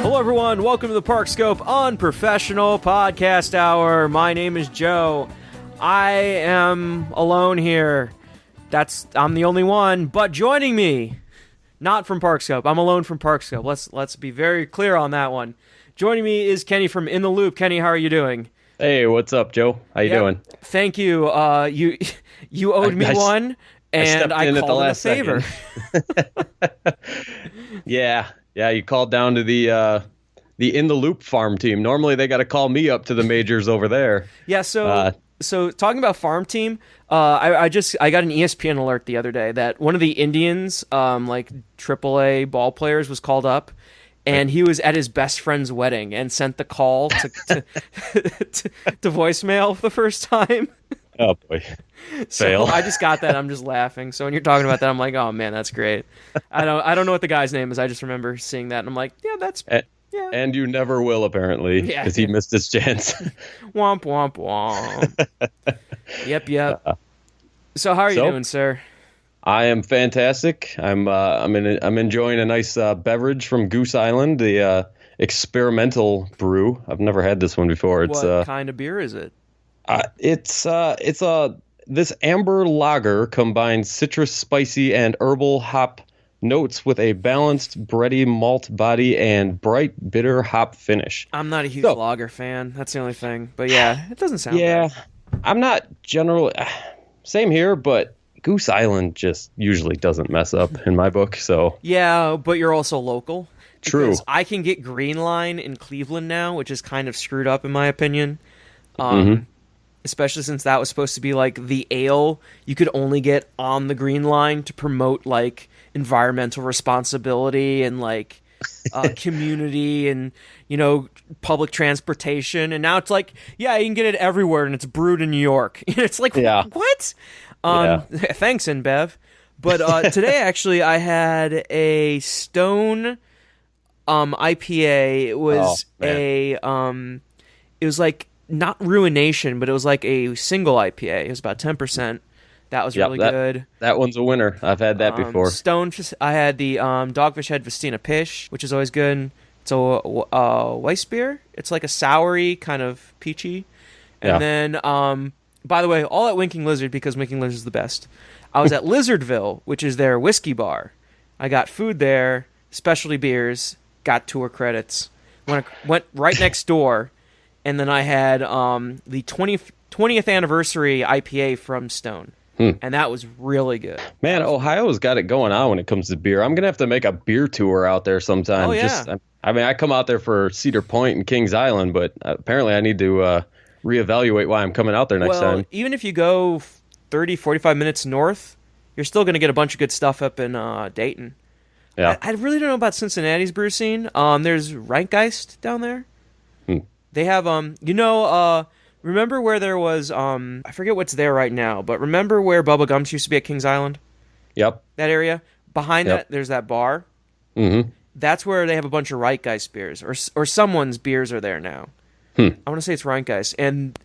Hello, everyone. Welcome to the Parkscope Unprofessional Podcast Hour. My name is Joe. I am alone here. I'm the only one, but joining me, not from Parkscope. I'm alone from Parkscope. Let's be very clear on that one. Joining me is Kenny from In the Loop. Kenny, how are you doing? Hey, what's up, Joe? How you doing? Thank you. You owed me one, and I called it a favor. Yeah, you called down to the In the Loop farm team. Normally they got to call me up to the majors over there. Yeah, so talking about farm team, I got an ESPN alert the other day that one of the Indians, like AAA ball players, was called up, and he was at his best friend's wedding and sent the call to voicemail for the first time. Oh boy, fail! So I just got that. I'm just laughing. So when you're talking about that, I'm like, oh man, that's great. I don't know what the guy's name is. I just remember seeing that, and I'm like, yeah, that's. Yeah. And you never will, apparently, because he missed his chance. Womp, womp, womp. Yep. So how are you doing, sir? I am fantastic. I'm enjoying a nice beverage from Goose Island, the experimental brew. I've never had this one before. What kind of beer is it? This amber lager combines citrus, spicy, and herbal hop notes with a balanced bready malt body and bright bitter hop finish. I'm not a huge lager fan. That's the only thing. But yeah, it doesn't sound bad. I'm not generally... Same here, but Goose Island just usually doesn't mess up in my book. So yeah, but you're also local. True. I can get Green Line in Cleveland now, which is kind of screwed up in my opinion. Especially since that was supposed to be like the ale you could only get on the Green Line to promote like environmental responsibility and like community and, you know, public transportation. And now it's like, yeah, you can get it everywhere and it's brewed in New York. It's like, what? Thanks, InBev. But today, actually, I had a Stone IPA. It was it was like, not Ruination, but it was like a single IPA. It was about 10%. That was really good. That one's a winner. I've had that before. Stone, I had the Dogfish Head Festina Pish, which is always good. It's a Weiss beer. It's like a soury, kind of peachy. And then, by the way, all at Winking Lizard, because Winking Lizard is the best. I was at Lizardville, which is their whiskey bar. I got food there, specialty beers, got tour credits. Went right next door. And then I had the 20th anniversary IPA from Stone. And that was really good. Man, Ohio's got it going on when it comes to beer. I'm going to have to make a beer tour out there sometime. Oh, yeah. I come out there for Cedar Point and Kings Island, but apparently I need to reevaluate why I'm coming out there next time. Even if you go 30, 45 minutes north, you're still going to get a bunch of good stuff up in Dayton. Yeah. I really don't know about Cincinnati's brew scene. There's Rankgeist down there. They have, remember where there was, I forget what's there right now, but remember where Bubba Gumps used to be at Kings Island? Yep. That area? Behind that, there's that bar. Mm-hmm. That's where they have a bunch of Rankgeist beers, or someone's beers are there now. I want to say it's Rankgeist, and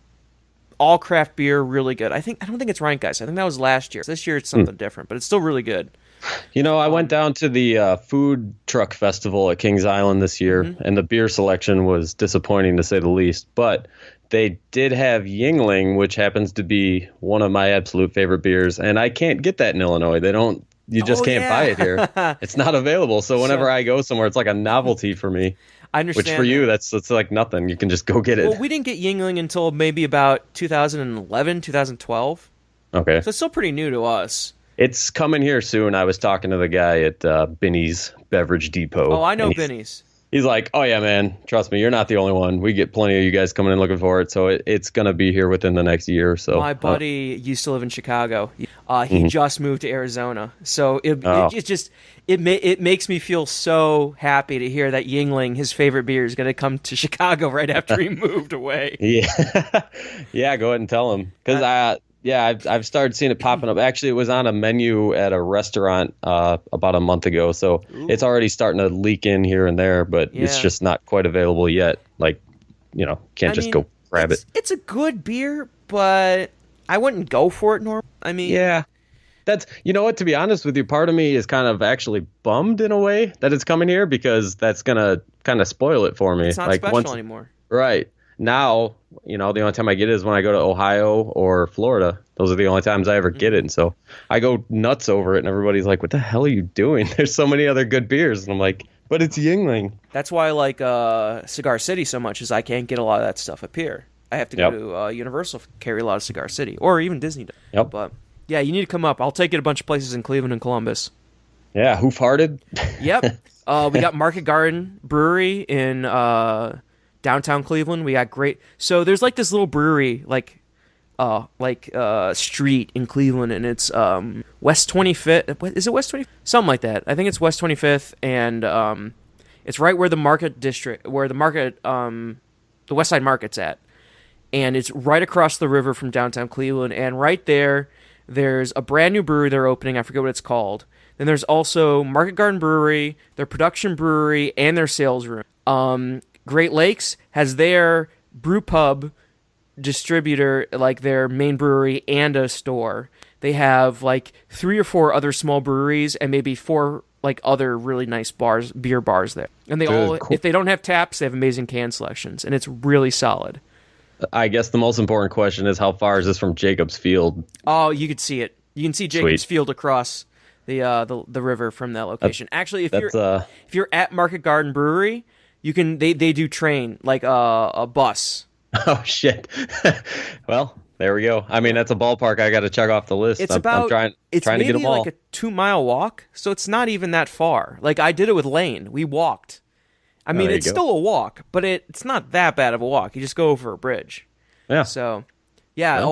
all craft beer, really good. I don't think it's Rankgeist. I think that was last year. This year it's something different, but it's still really good. You know, I went down to the food truck festival at Kings Island this year, and the beer selection was disappointing to say the least. But they did have Yuengling, which happens to be one of my absolute favorite beers, and I can't get that in Illinois. You just can't buy it here. It's not available. So whenever I go somewhere, it's like a novelty for me. I understand. Which for you, that's like nothing. You can just go get it. Well, we didn't get Yuengling until maybe about 2011, 2012. Okay. So it's still pretty new to us. It's coming here soon. I was talking to the guy at Binny's Beverage Depot. Oh, I know Binny's. He's like, oh, yeah, man, trust me, you're not the only one. We get plenty of you guys coming in looking for it, so it's going to be here within the next year or so. My buddy used to live in Chicago. He just moved to Arizona. So it makes me feel so happy to hear that Yuengling, his favorite beer, is going to come to Chicago right after he moved away. Yeah, yeah, go ahead and tell him. Because I've started seeing it popping up. Actually, it was on a menu at a restaurant about a month ago, so it's already starting to leak in here and there, but it's just not quite available yet. Like, can't just go grab it. It's a good beer, but I wouldn't go for it normally. I mean, Yeah. That's, you know what, to be honest with you, part of me is kind of actually bummed in a way that it's coming here because that's going to kind of spoil it for me. it's not Like special anymore. right now, the only time I get it is when I go to Ohio or Florida. Those are the only times I ever get it. And so I go nuts over it and everybody's like, what the hell are you doing? There's so many other good beers. And I'm like, but it's Yuengling. That's why I like Cigar City so much, is I can't get a lot of that stuff up here. I have to go to Universal, carry a lot of Cigar City, or even Disney. Yep. But yeah, you need to come up. I'll take you to a bunch of places in Cleveland and Columbus. Yeah, hoof-hearted. Yep. We got Market Garden Brewery in downtown Cleveland. We got great. So there's like this little brewery, street in Cleveland, and it's West 25th. Is it West 25th? Something like that. I think it's West 25th, and it's right where the Market District, the West Side Market's at. And it's right across the river from downtown Cleveland. And right there's a brand new brewery they're opening. I forget what it's called. Then there's also Market Garden Brewery, their production brewery, and their sales room. Great Lakes has their brew pub distributor, like their main brewery and a store. They have like 3 or 4 other small breweries and maybe 4 like other really nice beer bars there. And cool. If they don't have taps, they have amazing can selections, and it's really solid. I guess the most important question is, how far is this from Jacobs Field? Oh, you could see it. You can see Jacobs Field across the river from that location. Actually, if you're at Market Garden Brewery, you can they do train like a bus. Oh shit! Well, there we go. I mean, that's a ballpark I got to check off the list. I'm trying to get them all. It's like a 2-mile walk, so it's not even that far. Like I did it with Lane. We walked. I mean, it's still a walk, but it's not that bad of a walk. You just go over a bridge. Yeah. So, yeah.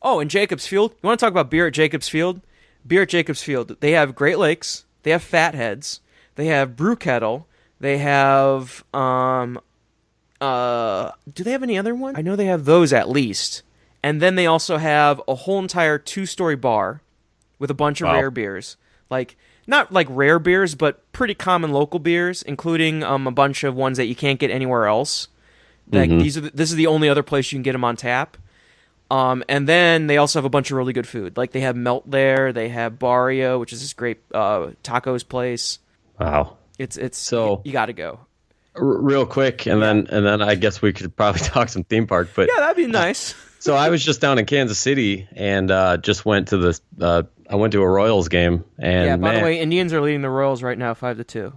And Jacobs Field. You want to talk about beer at Jacobs Field? Beer at Jacobs Field. They have Great Lakes. They have Fatheads. They have Brew Kettle. They have do they have any other one? I know they have those at least. And then they also have a whole entire 2-story bar with a bunch of rare beers. Like, not like rare beers, but pretty common local beers, including a bunch of ones that you can't get anywhere else. Like this is the only other place you can get them on tap. And then they also have a bunch of really good food. Like they have Melt there, they have Barrio, which is this great tacos place. Wow. It's so you got to go. Real quick, and then I guess we could probably talk some theme park. But yeah, that'd be nice. So I was just down in Kansas City and just went to this. I went to a Royals game, and by the way, Indians are leading the Royals right now, 5-2.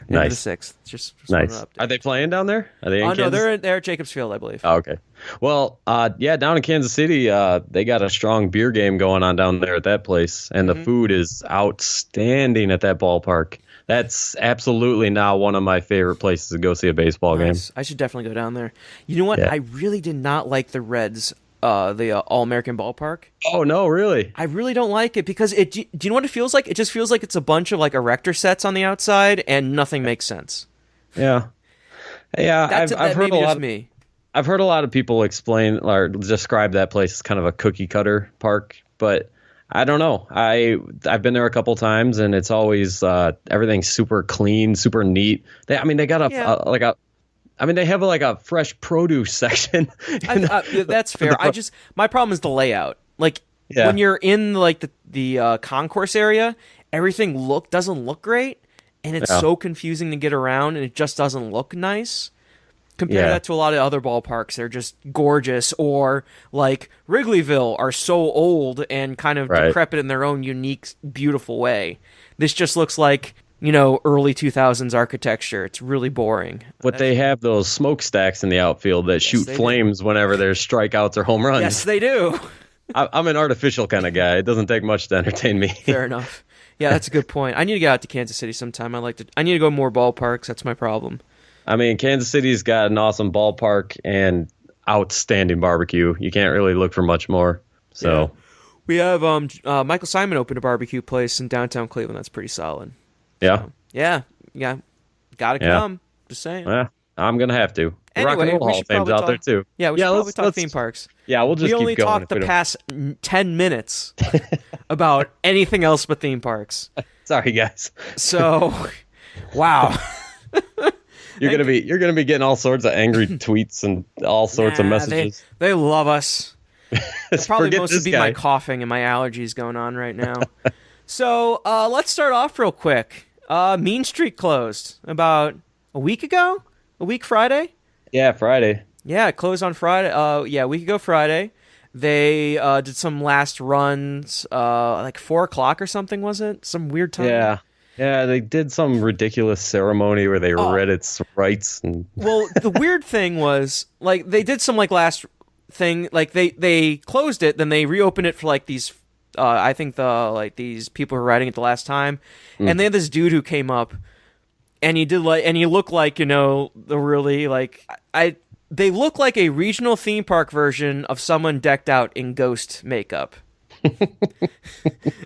Nice. The 6th. Just nice. Are they playing down there? Are they? No, they're at Jacobs Field, I believe. Oh, okay. Well, down in Kansas City, they got a strong beer game going on down there at that place, and the food is outstanding at that ballpark. That's absolutely now one of my favorite places to go see a baseball game. I should definitely go down there. You know what? Yeah. I really did not like the Reds, the All-American Ballpark. Oh, no, really? I really don't like it because do you know what it feels like? It just feels like it's a bunch of like erector sets on the outside and nothing makes sense. Yeah. Yeah, I've heard a lot. Me. I've heard a lot of people explain or describe that place as kind of a cookie cutter park, but I don't know. I've been there a couple times, and it's always everything's super clean, super neat. They got they have like a fresh produce section. That's fair. My problem is the layout. Like when you're in like the concourse area, everything doesn't look great, and it's so confusing to get around, and it just doesn't look nice. Compare that to a lot of other ballparks. They're just gorgeous, or like Wrigleyville are so old and kind of decrepit in their own unique, beautiful way. This just looks like, early 2000s architecture. It's really boring. But they have those smokestacks in the outfield that shoot flames whenever there's strikeouts or home runs. Yes, they do. I'm an artificial kind of guy. It doesn't take much to entertain me. Fair enough. Yeah, that's a good point. I need to get out to Kansas City sometime. I need to go more ballparks. That's my problem. I mean, Kansas City's got an awesome ballpark and outstanding barbecue. You can't really look for much more. So we have Michael Simon opened a barbecue place in downtown Cleveland. That's pretty solid. Yeah. So, yeah. Gotta come. Just saying. Yeah, I'm gonna have to. Anyway, Rock and Roll Hall of Fame's out there too. Yeah, we should probably talk theme parks. Yeah, we'll just keep going. We only talked the past 10 minutes about anything else but theme parks. Sorry, guys. So, wow. You're gonna be getting all sorts of angry tweets and all sorts of messages. They love us. Probably Forget mostly this be guy. my coughing and my allergies going on right now. So let's start off real quick. Mean Streak closed about a week ago. A week Friday. Yeah, Friday. Yeah, it closed on Friday. Yeah, a week ago Friday. They did some last runs, like 4 o'clock or something. Was it some weird time? Yeah. Yeah, they did some ridiculous ceremony where they read its rights. And Well, the weird thing was, like, they did some, like, last thing, like, they closed it, then they reopened it for, like, these, I think these people who were writing it the last time, and they had this dude who came up, and he looked like, the really, like, they look like a regional theme park version of someone decked out in ghost makeup.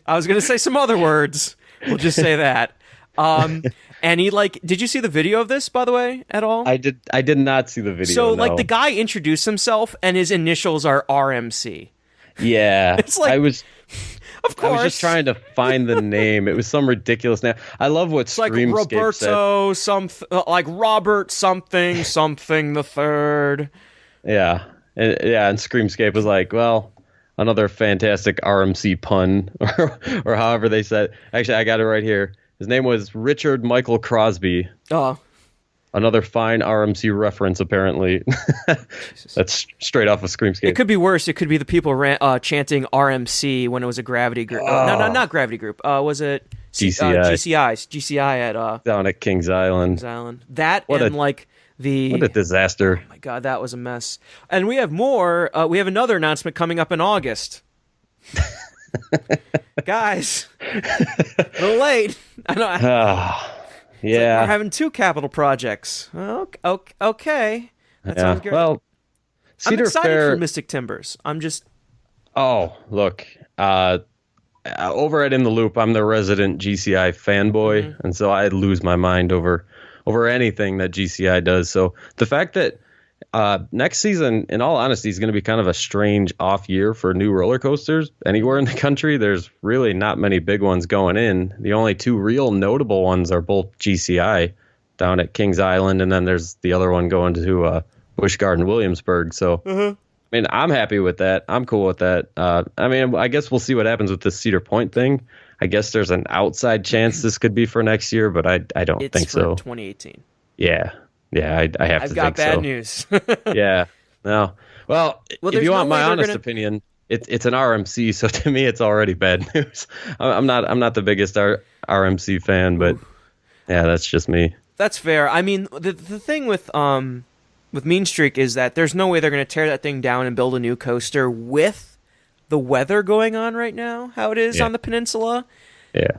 I was going to say some other words. We'll just say that. And he did you see the video of this, by the way, at all? I did not see the video. So no. the guy introduced himself and his initials are RMC. Yeah. It's like, of course. I was just trying to find the name. It was some ridiculous name. I love what Screamscape said. Roberto, Robert something the third. Yeah. And Screamscape was like, well, another fantastic RMC pun, or however they said. Actually, I got it right here. His name was Richard Michael Crosby. Oh. Another fine RMC reference, apparently. That's straight off of Screamscape. It could be worse. It could be the people chanting RMC when it was a Gravity Group. No, not Gravity Group. Was it GCI? GCI at down at Kings Island. What a disaster. Oh my God, that was a mess. And we have more. We have another announcement coming up in August. Guys, a little late. I know. Yeah. We're having 2 capital projects. Okay. That sounds good. Well, I'm excited for Mystic Timbers. Oh, look. Over at In the Loop, I'm the resident GCI fanboy, and so I lose my mind over anything that GCI does. So the fact that next season, in all honesty, is going to be kind of a strange off year for new roller coasters anywhere in the country. There's really not many big ones going in. The only 2 real notable ones are both GCI down at Kings Island, and then there's the other one going to Busch Garden Williamsburg. So, I mean, I'm happy with that. I'm cool with that. I mean, I guess we'll see what happens with this Cedar Point thing. I guess there's an outside chance this could be for next year, but I don't think so. It's for 2018. Yeah, I have to think so. I've got bad news. Yeah, no. Well, if you want my honest opinion, it's an RMC, so to me, it's already bad news. I'm not the biggest RMC fan, but yeah, that's just me. That's fair. I mean, the thing with Mean Streak is that there's no way they're going to tear that thing down and build a new coaster with the weather going on right now, how it is on the peninsula,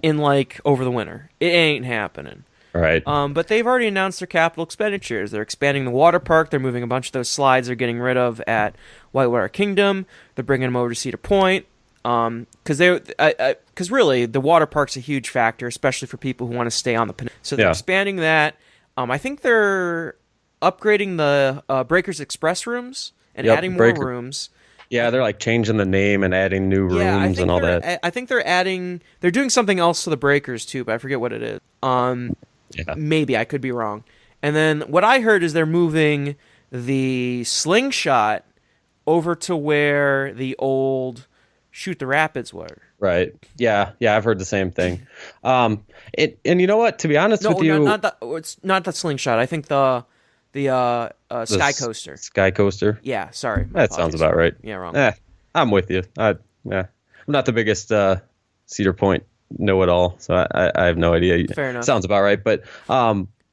in over the winter. It ain't happening. Right. But they've already announced their capital expenditures. They're expanding the water park. They're moving a bunch of those slides they're getting rid of at Whitewater Kingdom. They're bringing them over to Cedar Point. Because really, the water park's a huge factor, especially for people who want to stay on the peninsula. So they're expanding that. I think they're upgrading the Breakers Express rooms and adding more rooms. Yeah, they're changing the name and adding new rooms and all that. I think they're doing something else to the Breakers too, but I forget what it is. Maybe I could be wrong. And then what I heard is they're moving the Slingshot over to where the old Shoot the Rapids were. Right. Yeah, I've heard the same thing. And you know what? To be honest with you, it's not the Slingshot. I think the Sky Coaster. Sky Coaster. Yeah, sorry. That sounds about right. Yeah, wrong. I'm with you. I'm not the biggest Cedar Point know-it-all, so I have no idea. Fair enough. Sounds about right. But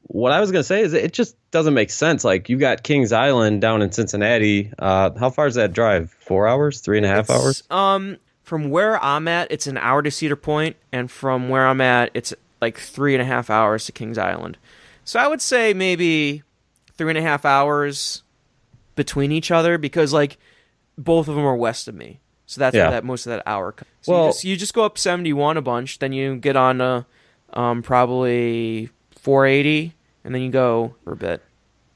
what I was going to say is it just doesn't make sense. You got Kings Island down in Cincinnati. How far is that drive? 4 hours? 3.5 hours? From where I'm at, it's an hour to Cedar Point, and from where I'm at, it's 3.5 hours to Kings Island. So I would say maybe 3.5 hours between each other, because both of them are west of me. So that's where most of that hour comes. So you just go up 71 a bunch, then you get on probably 480, and then you go for a bit.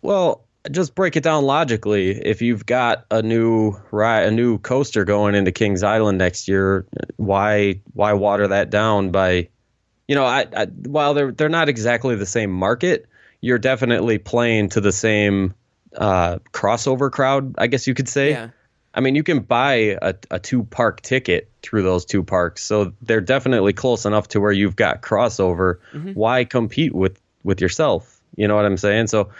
Well, just break it down logically. If you've got a new coaster going into Kings Island next year, why water that down by, while they're not exactly the same market, you're definitely playing to the same crossover crowd, I guess you could say. Yeah. I mean, you can buy a 2-park ticket through those 2 parks, so they're definitely close enough to where you've got crossover. Why compete with yourself? You know what I'm saying? So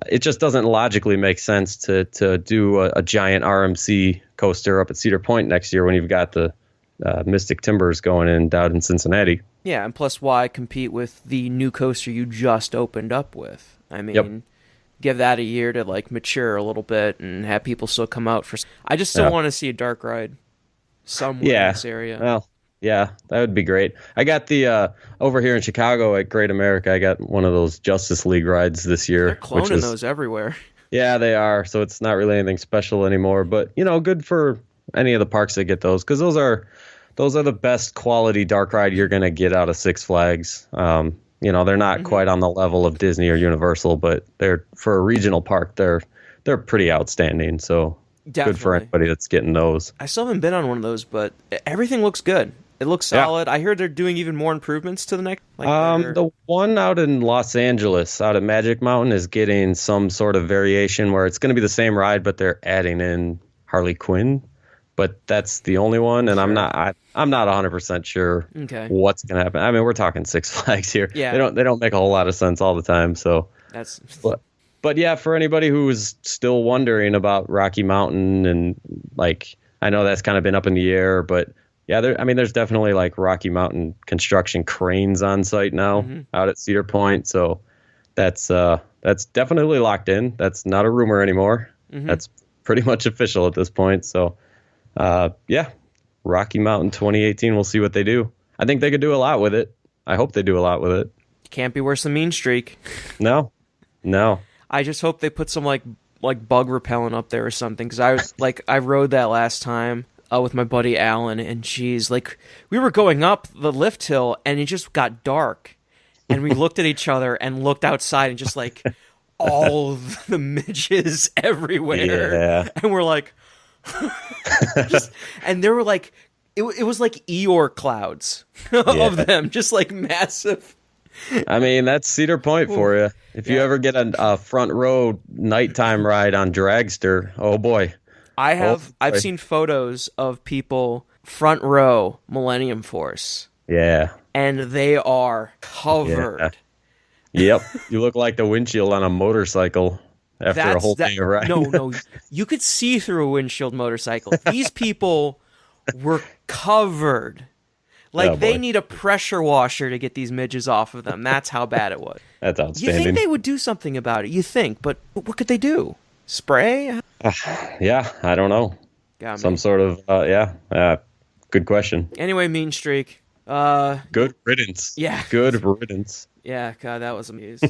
it just doesn't logically make sense to do a giant RMC coaster up at Cedar Point next year when you've got the Mystic Timbers going in down in Cincinnati. Yeah, and plus, why compete with the new coaster you just opened up with? I mean, give that a year to like mature a little bit and have people still come out for. I just still want to see a dark ride somewhere in this area. Well, yeah, that would be great. I got the over here in Chicago at Great America. I got one of those Justice League rides this year. They're cloning those everywhere. Yeah, they are. So it's not really anything special anymore. But good for any of the parks that get those, because those are the best quality dark ride you're gonna get out of Six Flags. They're not quite on the level of Disney or Universal, but they're, for a regional park, they're pretty outstanding. So Definitely. Good for anybody that's getting those. I still haven't been on one of those, but everything looks good. It looks solid. I heard they're doing even more improvements to the next. The one out in Los Angeles, out at Magic Mountain, is getting some sort of variation where it's going to be the same ride, but they're adding in Harley Quinn. But that's the only one, and sure. I'm not 100% sure what's going to happen. I mean, we're talking Six Flags here. Yeah. They don't make a whole lot of sense all the time. So that's. But yeah, for anybody who's still wondering about Rocky Mountain, and like, I know that's kind of been up in the air, but yeah, there's definitely like Rocky Mountain construction cranes on site now out at Cedar Point. So that's definitely locked in. That's not a rumor anymore. That's pretty much official at this point. So Rocky Mountain 2018. We'll see what they do. I think they could do a lot with it. I hope they do a lot with it. Can't be worse than Mean Streak. No. I just hope they put some like bug repellent up there or something, because I rode that last time with my buddy Alan, and geez, like, we were going up the lift hill and it just got dark, and we looked at each other and looked outside, and just like all of the midges everywhere, and we're like, and there were like it was like Eeyore clouds of them, just like massive. I mean, that's Cedar Point for you. If you ever get a front row nighttime ride on Dragster, oh boy. I've seen photos of people front row Millennium Force. Yeah. And they are covered. Yeah. Yep. You look like the windshield on a motorcycle after a whole day of ride. No. You could see through a windshield motorcycle. These people were covered. Like, they need a pressure washer to get these midges off of them. That's how bad it was. That's outstanding. You think they would do something about it? You think, but what could they do? Spray? Yeah, I don't know. Some sort of, good question. Anyway, Mean Streak. Good riddance. Yeah. Good riddance. Yeah, God, that was a muse.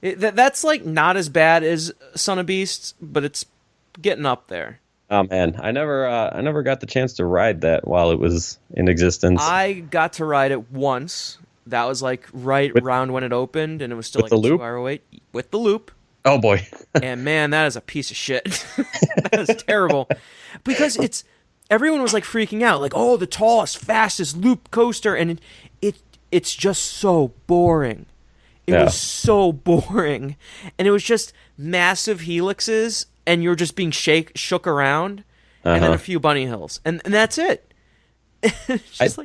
That's like not as bad as Son of Beasts, but it's getting up there. Oh man, I never got the chance to ride that while it was in existence. I got to ride it once. That was like around when it opened, and it was still like a 2-hour wait with the loop. Oh boy. And man, that is a piece of shit. That is terrible. Because everyone was like freaking out, like, oh, the tallest, fastest loop coaster, and it's just so boring. It was so boring. And it was just massive helixes, and you're just being shook around, and then a few bunny hills. And that's it.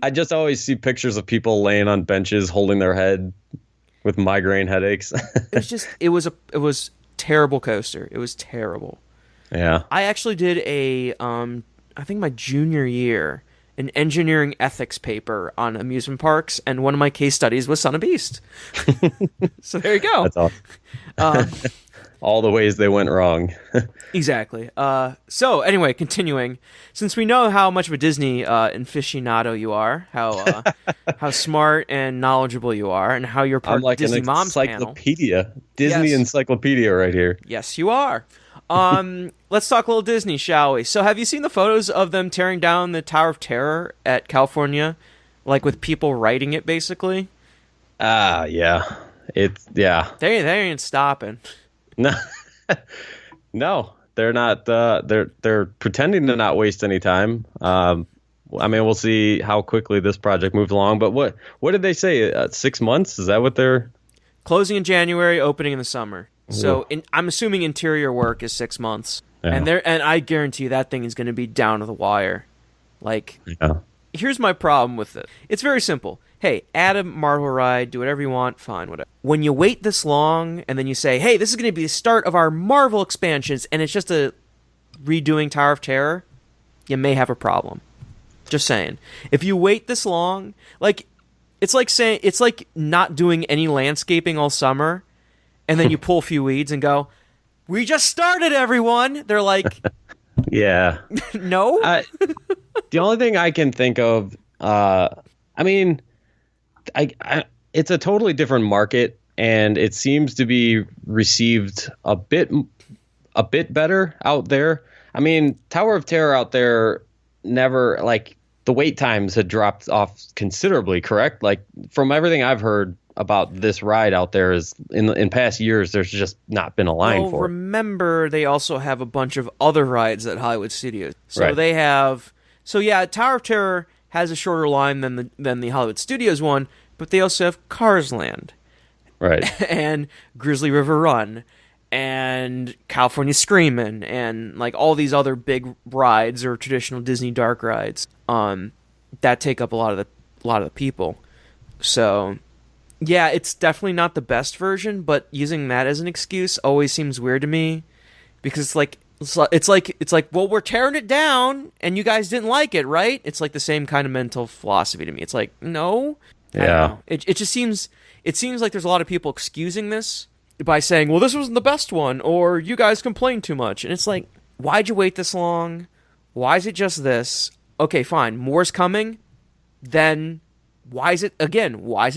I just always see pictures of people laying on benches holding their head with migraine headaches. it was terrible coaster. It was terrible. Yeah. I actually did I think my junior year, an engineering ethics paper on amusement parks, and one of my case studies was Son of Beast. So there you go. That's awesome. All the ways they went wrong. Exactly. So anyway, continuing, since we know how much of a Disney aficionado you are, how smart and knowledgeable you are, and how you're part of Disney Moms panel. Encyclopedia. Disney encyclopedia right here. Yes, you are. Let's talk a little Disney, shall we? So have you seen the photos of them tearing down the Tower of Terror at California? Like with people writing it, basically? Yeah. They ain't stopping. No, they're not. They're pretending to not waste any time. I mean, we'll see how quickly this project moves along. But what did they say? 6 months? Is that what they're closing in January, opening in the summer? So I'm assuming interior work is 6 months. Yeah. And I guarantee you that thing is going to be down to the wire. Like, Yeah. here's my problem with it. It's very simple. Hey, add a Marvel ride, do whatever you want, fine, whatever. When you wait this long and then you say, hey, this is going to be the start of our Marvel expansions, and it's just a redoing Tower of Terror, you may have a problem. Just saying. If you wait this long, like, it's like not doing any landscaping all summer, and then you pull a few weeds and go, we just started, everyone. They're like, Yeah. no. The only thing I can think of, I mean, it's a totally different market, and it seems to be received a bit better out there. I mean, Tower of Terror out there never, like, the wait times had dropped off considerably, correct? Like, from everything I've heard about this ride out there, is in past years there's just not been a line for it. Remember, they also have a bunch of other rides at Hollywood Studios. So Right. they have, Tower of Terror has a shorter line than the Hollywood Studios one, but they also have Cars Land Right. and Grizzly River Run and California Screamin' and like all these other big rides or traditional Disney dark rides that take up a lot of the people. So yeah, it's definitely not the best version, but using that as an excuse always seems weird to me, because it's like well, we're tearing it down and you guys didn't like it, right? It's like the same kind of mental philosophy to me. It's like, no. I don't Yeah. know. It just seems like there's a lot of people excusing this by saying, well, this wasn't the best one, or you guys complained too much. And it's like, why'd you wait this long? Why is it just this? Okay, fine, more's coming. Then why is it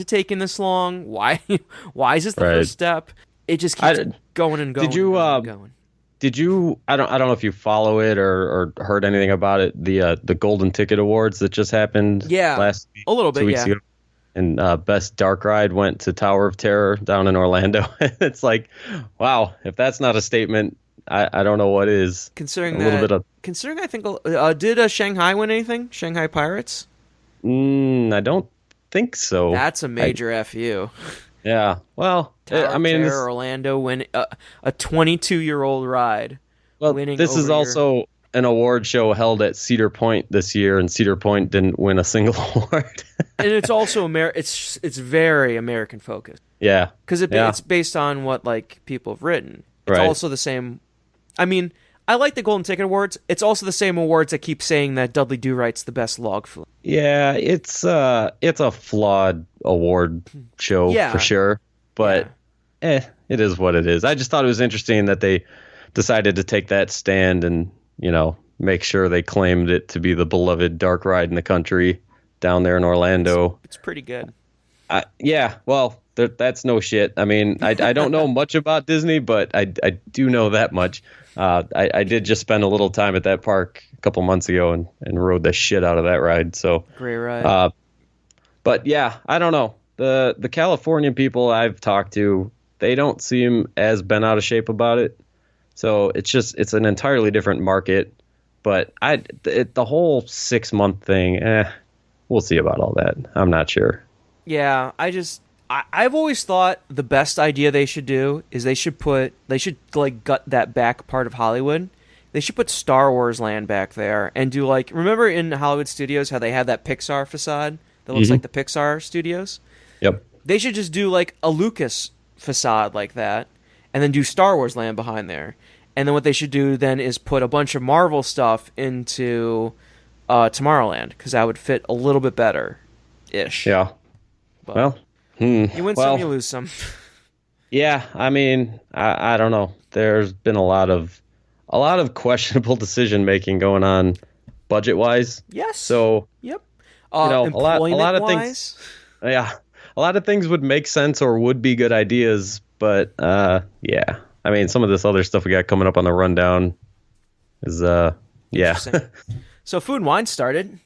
taking this long? Why is this the Right. first step? It just keeps going and going. Did you and going. Did you? I don't know if you follow it or heard anything about it. The Golden Ticket Awards that just happened. Yeah, last week, a little bit. 2 weeks ago. And best dark ride went to Tower of Terror down in Orlando. It's like, wow, if that's not a statement, I don't know what is. Considering I think did Shanghai win anything? Shanghai Pirates? I don't think so. That's a major FU. Yeah. Well, Tower I mean, of Terror, Orlando win a 22-year-old ride. well, winning this is over also an award show held at Cedar Point this year, and Cedar Point didn't win a single award. And it's also it's very American focused. Yeah. Because it's based on what like people have written. It's Right. also the same. I mean, I like the Golden Ticket Awards. It's also the same awards that keep saying that Dudley Do-Right's the best log flume. Yeah, it's a flawed award show Yeah. for sure, but it is what it is. I just thought it was interesting that they decided to take that stand and, make sure they claimed it to be the beloved dark ride in the country down there in Orlando. It's pretty good. Yeah, well, that's no shit. I mean, I don't know much about Disney, but I do know that much. I did just spend a little time at that park a couple months ago and rode the shit out of that ride. So Great ride. but yeah, I don't know. The California people I've talked to, they don't seem as bent out of shape about it. So it's an entirely different market. But the whole 6-month thing, we'll see about all that. I'm not sure. Yeah, I've always thought the best idea they should do is they should like gut that back part of Hollywood. They should put Star Wars Land back there and do like, remember in Hollywood Studios how they had that Pixar facade that looks like the Pixar studios? Yep. They should just do like a Lucas facade like that and then do Star Wars Land behind there. And then what they should do then is put a bunch of Marvel stuff into Tomorrowland, because that would fit a little bit better-ish. Yeah. But Well, you win some, you lose some. Yeah, I mean, I don't know. There's been a lot of questionable decision making going on budget wise. Yes. So yep. a lot of things. Yeah, a lot of things would make sense or would be good ideas, but yeah. I mean, some of this other stuff we got coming up on the rundown is yeah. So Food and Wine started.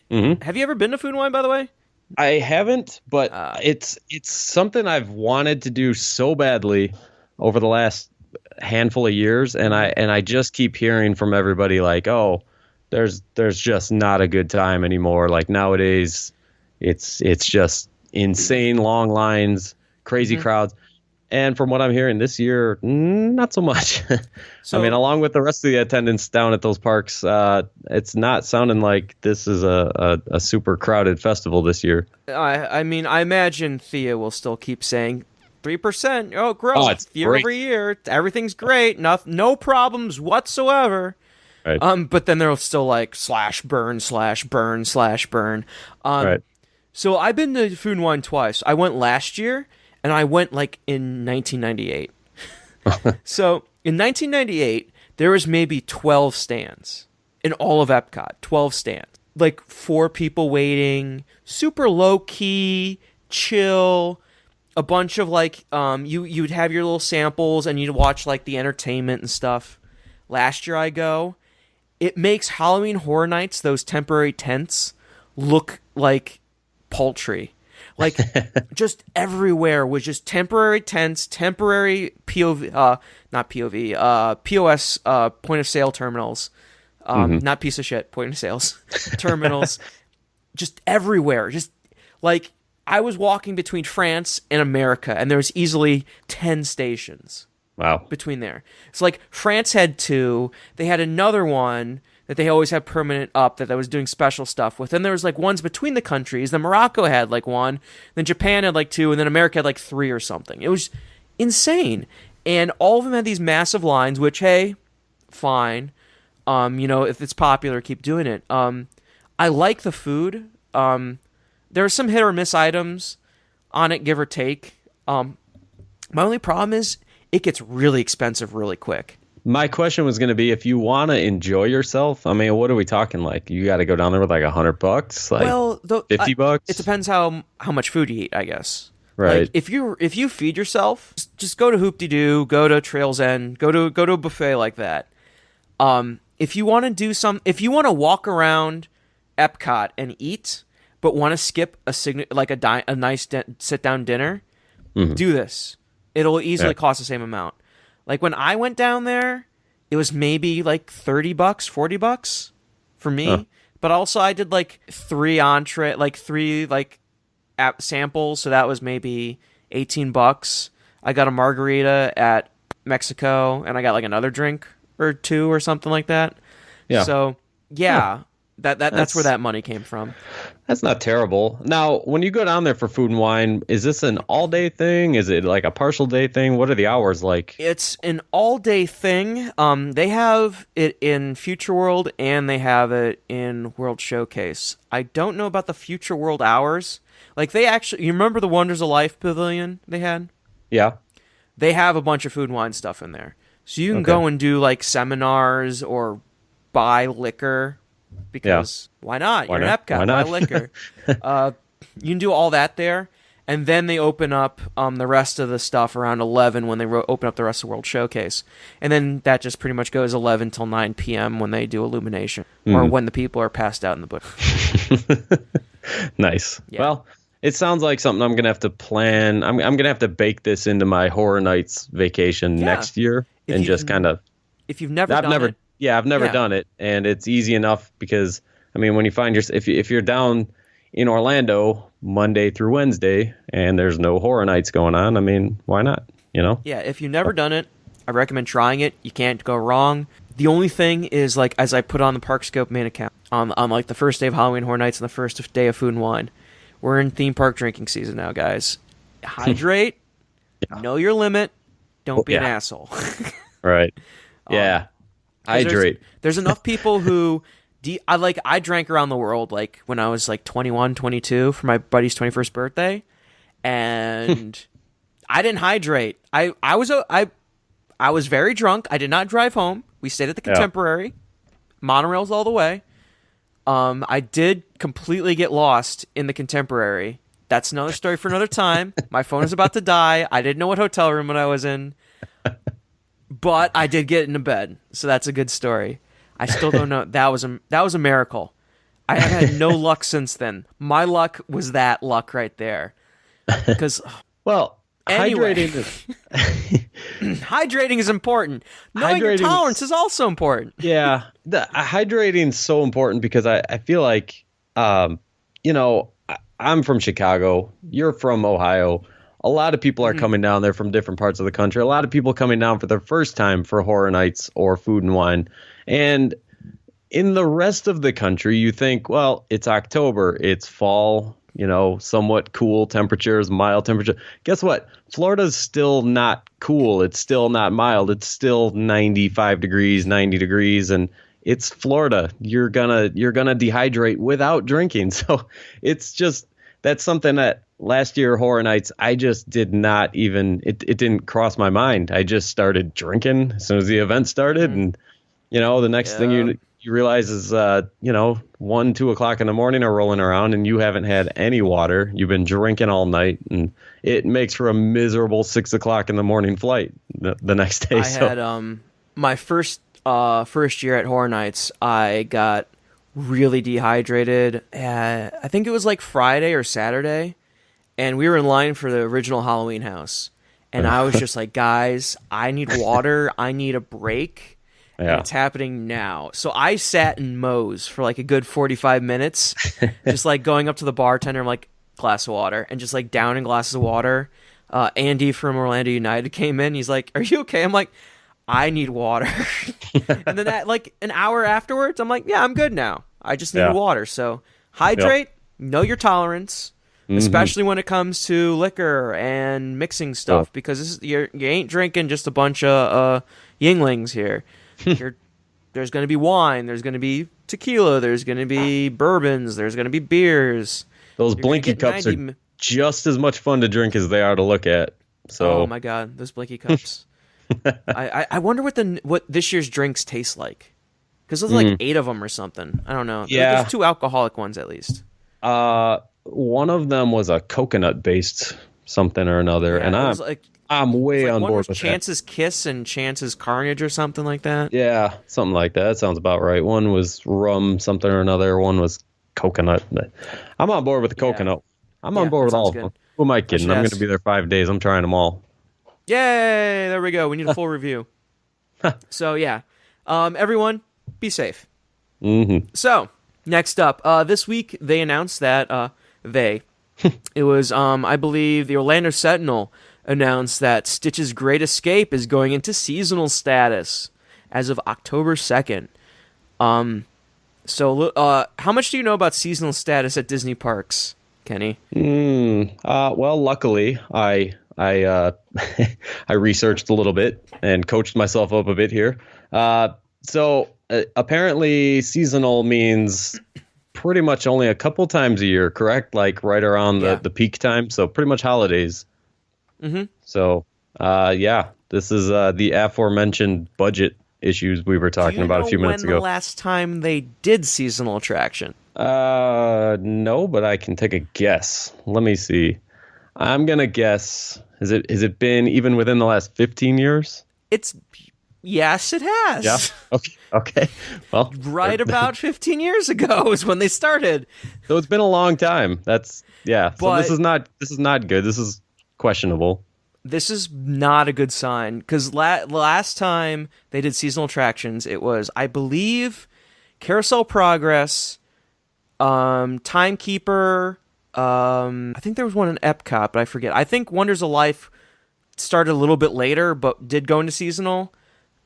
Mm-hmm. Have you ever been to Food and Wine, by the way? I haven't, but it's something I've wanted to do so badly over the last handful of years, and I just keep hearing from everybody like, oh, there's just not a good time anymore. Like nowadays, it's just insane long lines, crazy crowds. And from what I'm hearing this year, not so much. So I mean, along with the rest of the attendance down at those parks, it's not sounding like this is a super crowded festival this year. I mean, I imagine Thea will still keep saying 3%. Oh, Oh, growth it's year great. over year. Everything's great. No problems whatsoever. Right. But then they're still like slash burn, slash burn, slash burn. Right. So I've been to Food and Wine twice. I went last year, and I went like in 1998. So in 1998, there was maybe 12 stands in all of Epcot. 12 stands, like 4 people waiting, super low key, chill. A bunch of like you'd have your little samples and you'd watch like the entertainment and stuff. Last year I go, it makes Halloween Horror Nights, those temporary tents, look like poultry. Like just everywhere was just temporary tents, temporary not POV, POS, point of sale terminals, not piece of shit, point of sales terminals, just everywhere. Just like I was walking between France and America, and there was easily 10 stations. Wow. Between there. It's like France had 2. They had another one that they always have permanent up that I was doing special stuff with. And there was like ones between the countries. Then Morocco had like 1. Then Japan had like 2. And then America had like 3 or something. It was insane. And all of them had these massive lines, which, hey, fine. If it's popular, keep doing it. I like the food. There are some hit or miss items on it, give or take. My only problem is it gets really expensive really quick. My question was going to be, if you want to enjoy yourself, I mean, what are we talking? Like, you got to go down there with like $100, like $50. It depends how much food you eat, I guess. Right. Like, if you feed yourself, just go to Hoop-de-Doo, go to Trails End, go to a buffet like that. If you want to walk around Epcot and eat, but want to skip a nice sit down dinner, do this. It'll easily cost the same amount. Like when I went down there, it was maybe like $30, $40 for me. But also I did like 3 samples, so that was maybe $18. I got a margarita at Mexico, and I got like another drink or 2 or something like that. Yeah. So yeah. That's where that money came from. That's not terrible. Now, when you go down there for Food and Wine, is this an all-day thing? Is it like a partial day thing? What are the hours like? It's an all-day thing. They have it in Future World, and they have it in World Showcase. I don't know about the Future World hours. Like, you remember the Wonders of Life Pavilion they had? Yeah. They have a bunch of Food and Wine stuff in there. So you can go and do, like, seminars or buy liquor. Because why not? You're in Epcot. Buy liquor. You can do all that there, and then they open up the rest of the stuff around 11 when they open up the rest of the World Showcase, and then that just pretty much goes 11 till 9 p.m. when they do Illumination or when the people are passed out in the book. Nice. Yeah. Well, it sounds like something I'm gonna have to plan. I'm gonna have to bake this into my Horror Nights vacation next year, and just kind of. If you've never done it. Yeah, I've never done it, and it's easy enough because, I mean, when you find if you're down in Orlando Monday through Wednesday and there's no Horror Nights going on, I mean, why not? Yeah, if you've never done it, I recommend trying it. You can't go wrong. The only thing is, like, as I put on the Parkscope main account on like the first day of Halloween Horror Nights and the first day of Food and Wine, we're in theme park drinking season now, guys. Hydrate, know your limit, don't be an asshole. Right. Yeah. Hydrate. There's enough people who I drank around the world like when I was like 21, 22 for my buddy's 21st birthday, and I didn't hydrate. I was very drunk. I did not drive home. We stayed at the Contemporary. Monorails all the way. I did completely get lost in the Contemporary. That's another story for another time. My phone is about to die. I didn't know what hotel room I was in. But I did get into bed, so that's a good story. I still don't know. That was a miracle. I have had no luck since then. My luck was that luck right there. Because hydrating is important. Knowing your tolerance is also important. Yeah, hydrating is so important because I feel like I'm from Chicago. You're from Ohio. a lot of people are coming down there from different parts of the country. A lot of people coming down for their first time for horror nights or food and wine. And in the rest of the country, you think, well, it's October, it's fall, somewhat cool temperatures, mild temperature. Guess what? Florida's still not cool. It's still not mild. It's still 95 degrees, 90 degrees, and it's Florida. You're gonna dehydrate without drinking. So it's just, that's something that last year Horror Nights, I just did not even, it didn't cross my mind. I just started drinking as soon as the event started, and the next thing you realize is 1, 2 o'clock in the morning are rolling around and you haven't had any water. You've been drinking all night, and it makes for a miserable 6 o'clock in the morning flight the next day. I had my first year at Horror Nights, I got really dehydrated. I think it was like Friday or Saturday, and we were in line for the original Halloween house, and I was just like, guys, I need water. I need a break. Yeah. And it's happening now. So I sat in Moe's for like a good 45 minutes, just like going up to the bartender, I'm like, glass of water, and just like downing glasses of water. Andy from Orlando United came in. He's like, are you okay? I'm like, I need water. And then that, like an hour afterwards, I'm like, yeah, I'm good now. I just need water. So hydrate, know your tolerance, especially when it comes to liquor and mixing stuff, because you ain't drinking just a bunch of Yuenglings here. There's going to be wine, there's going to be tequila, there's going to be bourbons, there's going to be beers. Those Blinky cups are just as much fun to drink as they are to look at. So, oh my God, those Blinky cups. I wonder what this year's drinks taste like, because there's like 8 of them or something. I don't know. Yeah, there's 2 alcoholic ones at least. One of them was a coconut based something or another, and I'm way on board with Chance's Kiss and Chance's Carnage or something like that. Yeah, something like that. That sounds about right. One was rum something or another. One was coconut. But I'm on board with the coconut. I'm on board with all of them. Who am I kidding? I'm going to be there 5 days. I'm trying them all. Yay! There we go. We need a full review. So yeah, everyone, be safe. So next up, this week they announced that it was I believe the Orlando Sentinel announced that Stitch's Great Escape is going into seasonal status as of October 2nd. So how much do you know about seasonal status at Disney parks, Kenny? Well, luckily, I I researched a little bit and coached myself up a bit here. So apparently seasonal means pretty much only a couple times a year, correct? Like right around the peak time. So pretty much holidays. Mm-hmm. So, this is the aforementioned budget issues we were talking about a few minutes ago. When the last time they did seasonal attraction? No, but I can take a guess. Let me see. I'm gonna guess. Has it been even within the last 15 years? Yes, it has. Yeah. Okay. Well, right about 15 years ago is when they started. So it's been a long time. So this is not good. This is questionable. This is not a good sign because last time they did seasonal attractions, it was, I believe, Carousel Progress, Timekeeper. I think there was one in Epcot, but I forget. I think Wonders of Life started a little bit later, but did go into seasonal.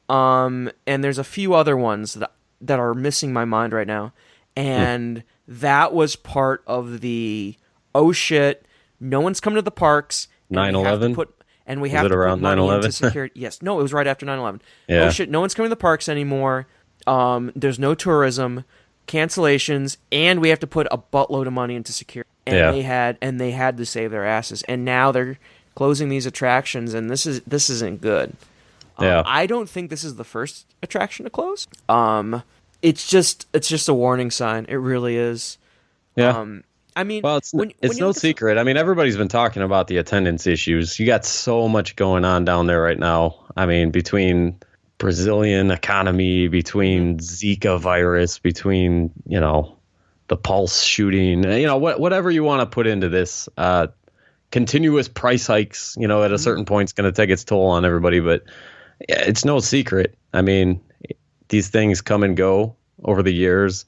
And there's a few other ones that are missing my mind right now. And that was part of the, oh shit, no one's coming to the parks. 9/11? And we have to put money into security. Yes. No, it was right after 9/11. Yeah. Oh shit, no one's coming to the parks anymore. There's no tourism, cancellations, and we have to put a buttload of money into security. And they had to save their asses. And now they're closing these attractions, and this isn't good. I don't think this is the first attraction to close. It's just a warning sign. It really is. Yeah. I mean, well, it's no secret. I mean, everybody's been talking about the attendance issues. You got so much going on down there right now. I mean, between Brazilian economy, between Zika virus, between, the Pulse shooting, whatever you want to put into this, continuous price hikes, at a certain point, it's going to take its toll on everybody. But it's no secret. I mean, these things come and go over the years.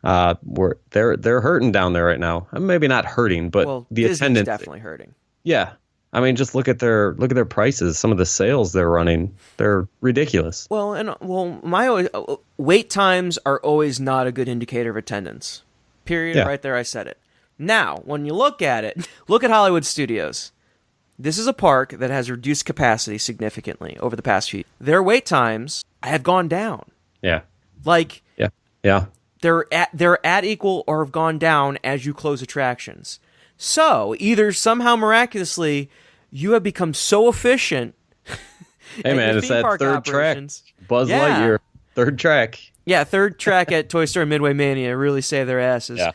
They're hurting down there right now. Maybe not hurting, but the Disney's attendance definitely hurting. Yeah, I mean, just look at their prices. Some of the sales they're running, they're ridiculous. Well, my wait times are always not a good indicator of attendance. Period. Yeah. Right there, I said it. Now, when you look at it, look at Hollywood Studios. This is a park that has reduced capacity significantly over the past few years. Their wait times have gone down. Yeah. Like, Yeah. they're at equal or have gone down as you close attractions. So, either somehow miraculously you have become so efficient. Hey man, it's that third track. Buzz Lightyear, third track. Yeah, third track at Toy Story Midway Mania really saved their asses. Yeah.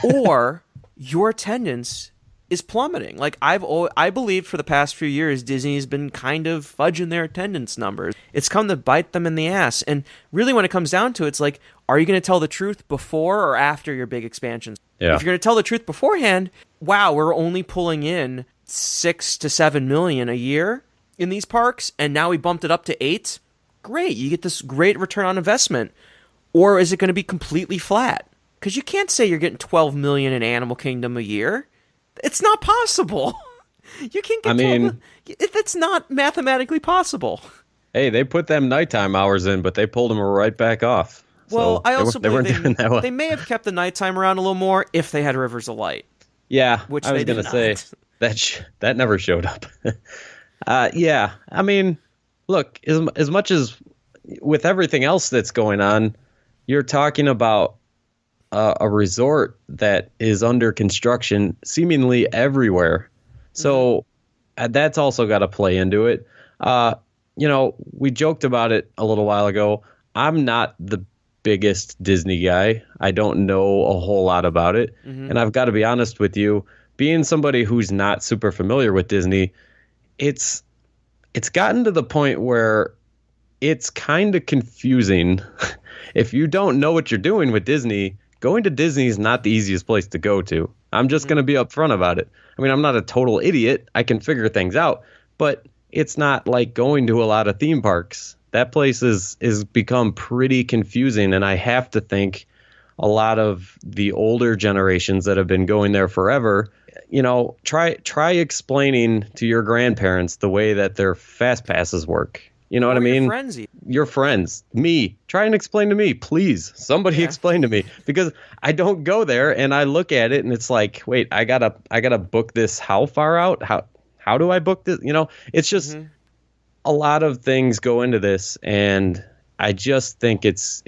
Or your attendance is plummeting. Like I believe for the past few years, Disney's been kind of fudging their attendance numbers. It's come to bite them in the ass. And really, when it comes down to it, it's like, are you going to tell the truth before or after your big expansions? Yeah. If you're going to tell the truth beforehand, wow, we're only pulling in 6 to 7 million a year in these parks, and now we bumped it up to 8. Great, you get this great return on investment. Or is it going to be completely flat? Because you can't say you're getting 12 million in Animal Kingdom a year. It's not possible. You can't get 12 that's not mathematically possible. Hey, they put them nighttime hours in, but they pulled them right back off. Well, So I also they weren't believe doing that well. they may have kept the nighttime around a little more if they had Rivers of Light. Yeah, Which I was they going did to say not. that never showed up. Yeah, I mean, look, as much as with everything else that's going on, you're talking about a resort that is under construction seemingly everywhere. So that's also got to play into it. We joked about it a little while ago. I'm not the biggest Disney guy. I don't know a whole lot about it. And I've got to be honest with you, being somebody who's not super familiar with Disney, it's gotten to the point where it's kind of confusing. If you don't know what you're doing with Disney, going to Disney is not the easiest place to go to. I'm just going to be upfront about it. I mean, I'm not a total idiot. I can figure things out, but it's not like going to a lot of theme parks. That place is become pretty confusing, and I have to think a lot of the older generations that have been going there forever, try explaining to your grandparents the way that their fast passes work. You know what I mean? Your friends, me. Try and explain to me, please. Somebody explain to me, because I don't go there and I look at it and it's like, wait, I gotta book this. How far out? How do I book this? It's just a lot of things go into this, and I just think it's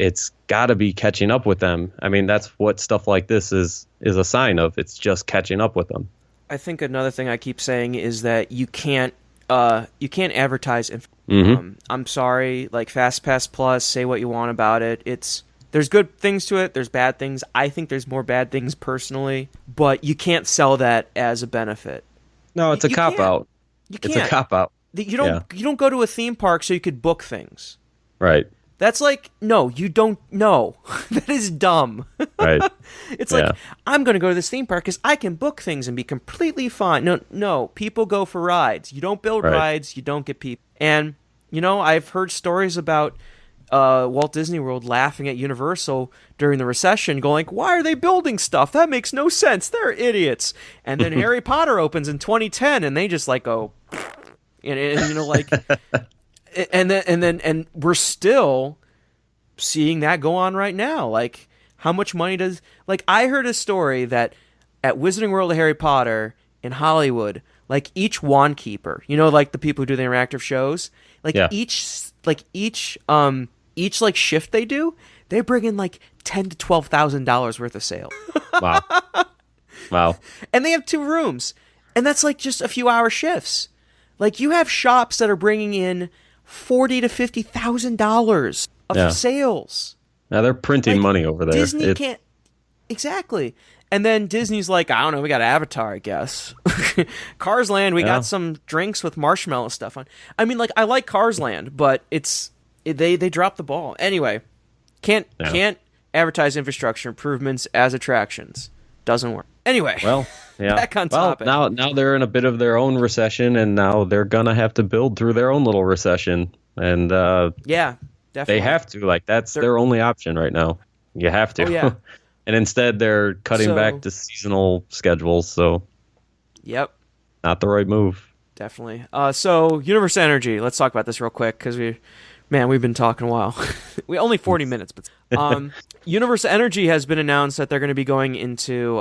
got to be catching up with them. I mean, that's what stuff like this is a sign of. It's just catching up with them. I think another thing I keep saying is that you can't advertise. I'm sorry, like FastPass Plus, say what you want about it. There's good things to it. There's bad things. I think there's more bad things personally, but you can't sell that as a benefit. No, it's a cop out. It's a cop out. You don't go to a theme park so you could book things. Right. That's like, no, you don't know. That is dumb. Right. It's like, I'm going to go to this theme park because I can book things and be completely fine. No, people go for rides. You don't build rides, you don't get people. And, I've heard stories about Walt Disney World laughing at Universal during the recession, going, why are they building stuff? That makes no sense. They're idiots. And then Harry Potter opens in 2010, and they just like go, and we're still seeing that go on right now. Like, how much money does, like, I heard a story that at Wizarding World of Harry Potter in Hollywood, like each wand keeper, like the people who do the interactive shows, like each shift they do, they bring in like $10,000 to $12,000 worth of sales. Wow. And they have 2 rooms, and that's like just a few hour shifts. Like, you have shops that are bringing in $40,000 to $50,000 of sales. Now they're printing money over there. Disney can't. Exactly. And then Disney's like, I don't know, we got Avatar, I guess. Cars Land, we got some drinks with marshmallow stuff on. I mean, like, I like Cars Land, but they dropped the ball. Anyway, can't advertise infrastructure improvements as attractions. Doesn't work. Anyway, back on topic. Now they're in a bit of their own recession, and now they're gonna have to build through their own little recession. And definitely. They have to. Like, that's their only option right now. You have to. Oh, yeah. And instead, they're cutting back to seasonal schedules. So, yep, not the right move. Definitely. So Universe Energy. Let's talk about this real quick because we've been talking a while. We only 40 minutes, but Universe Energy has been announced that they're going to be going into.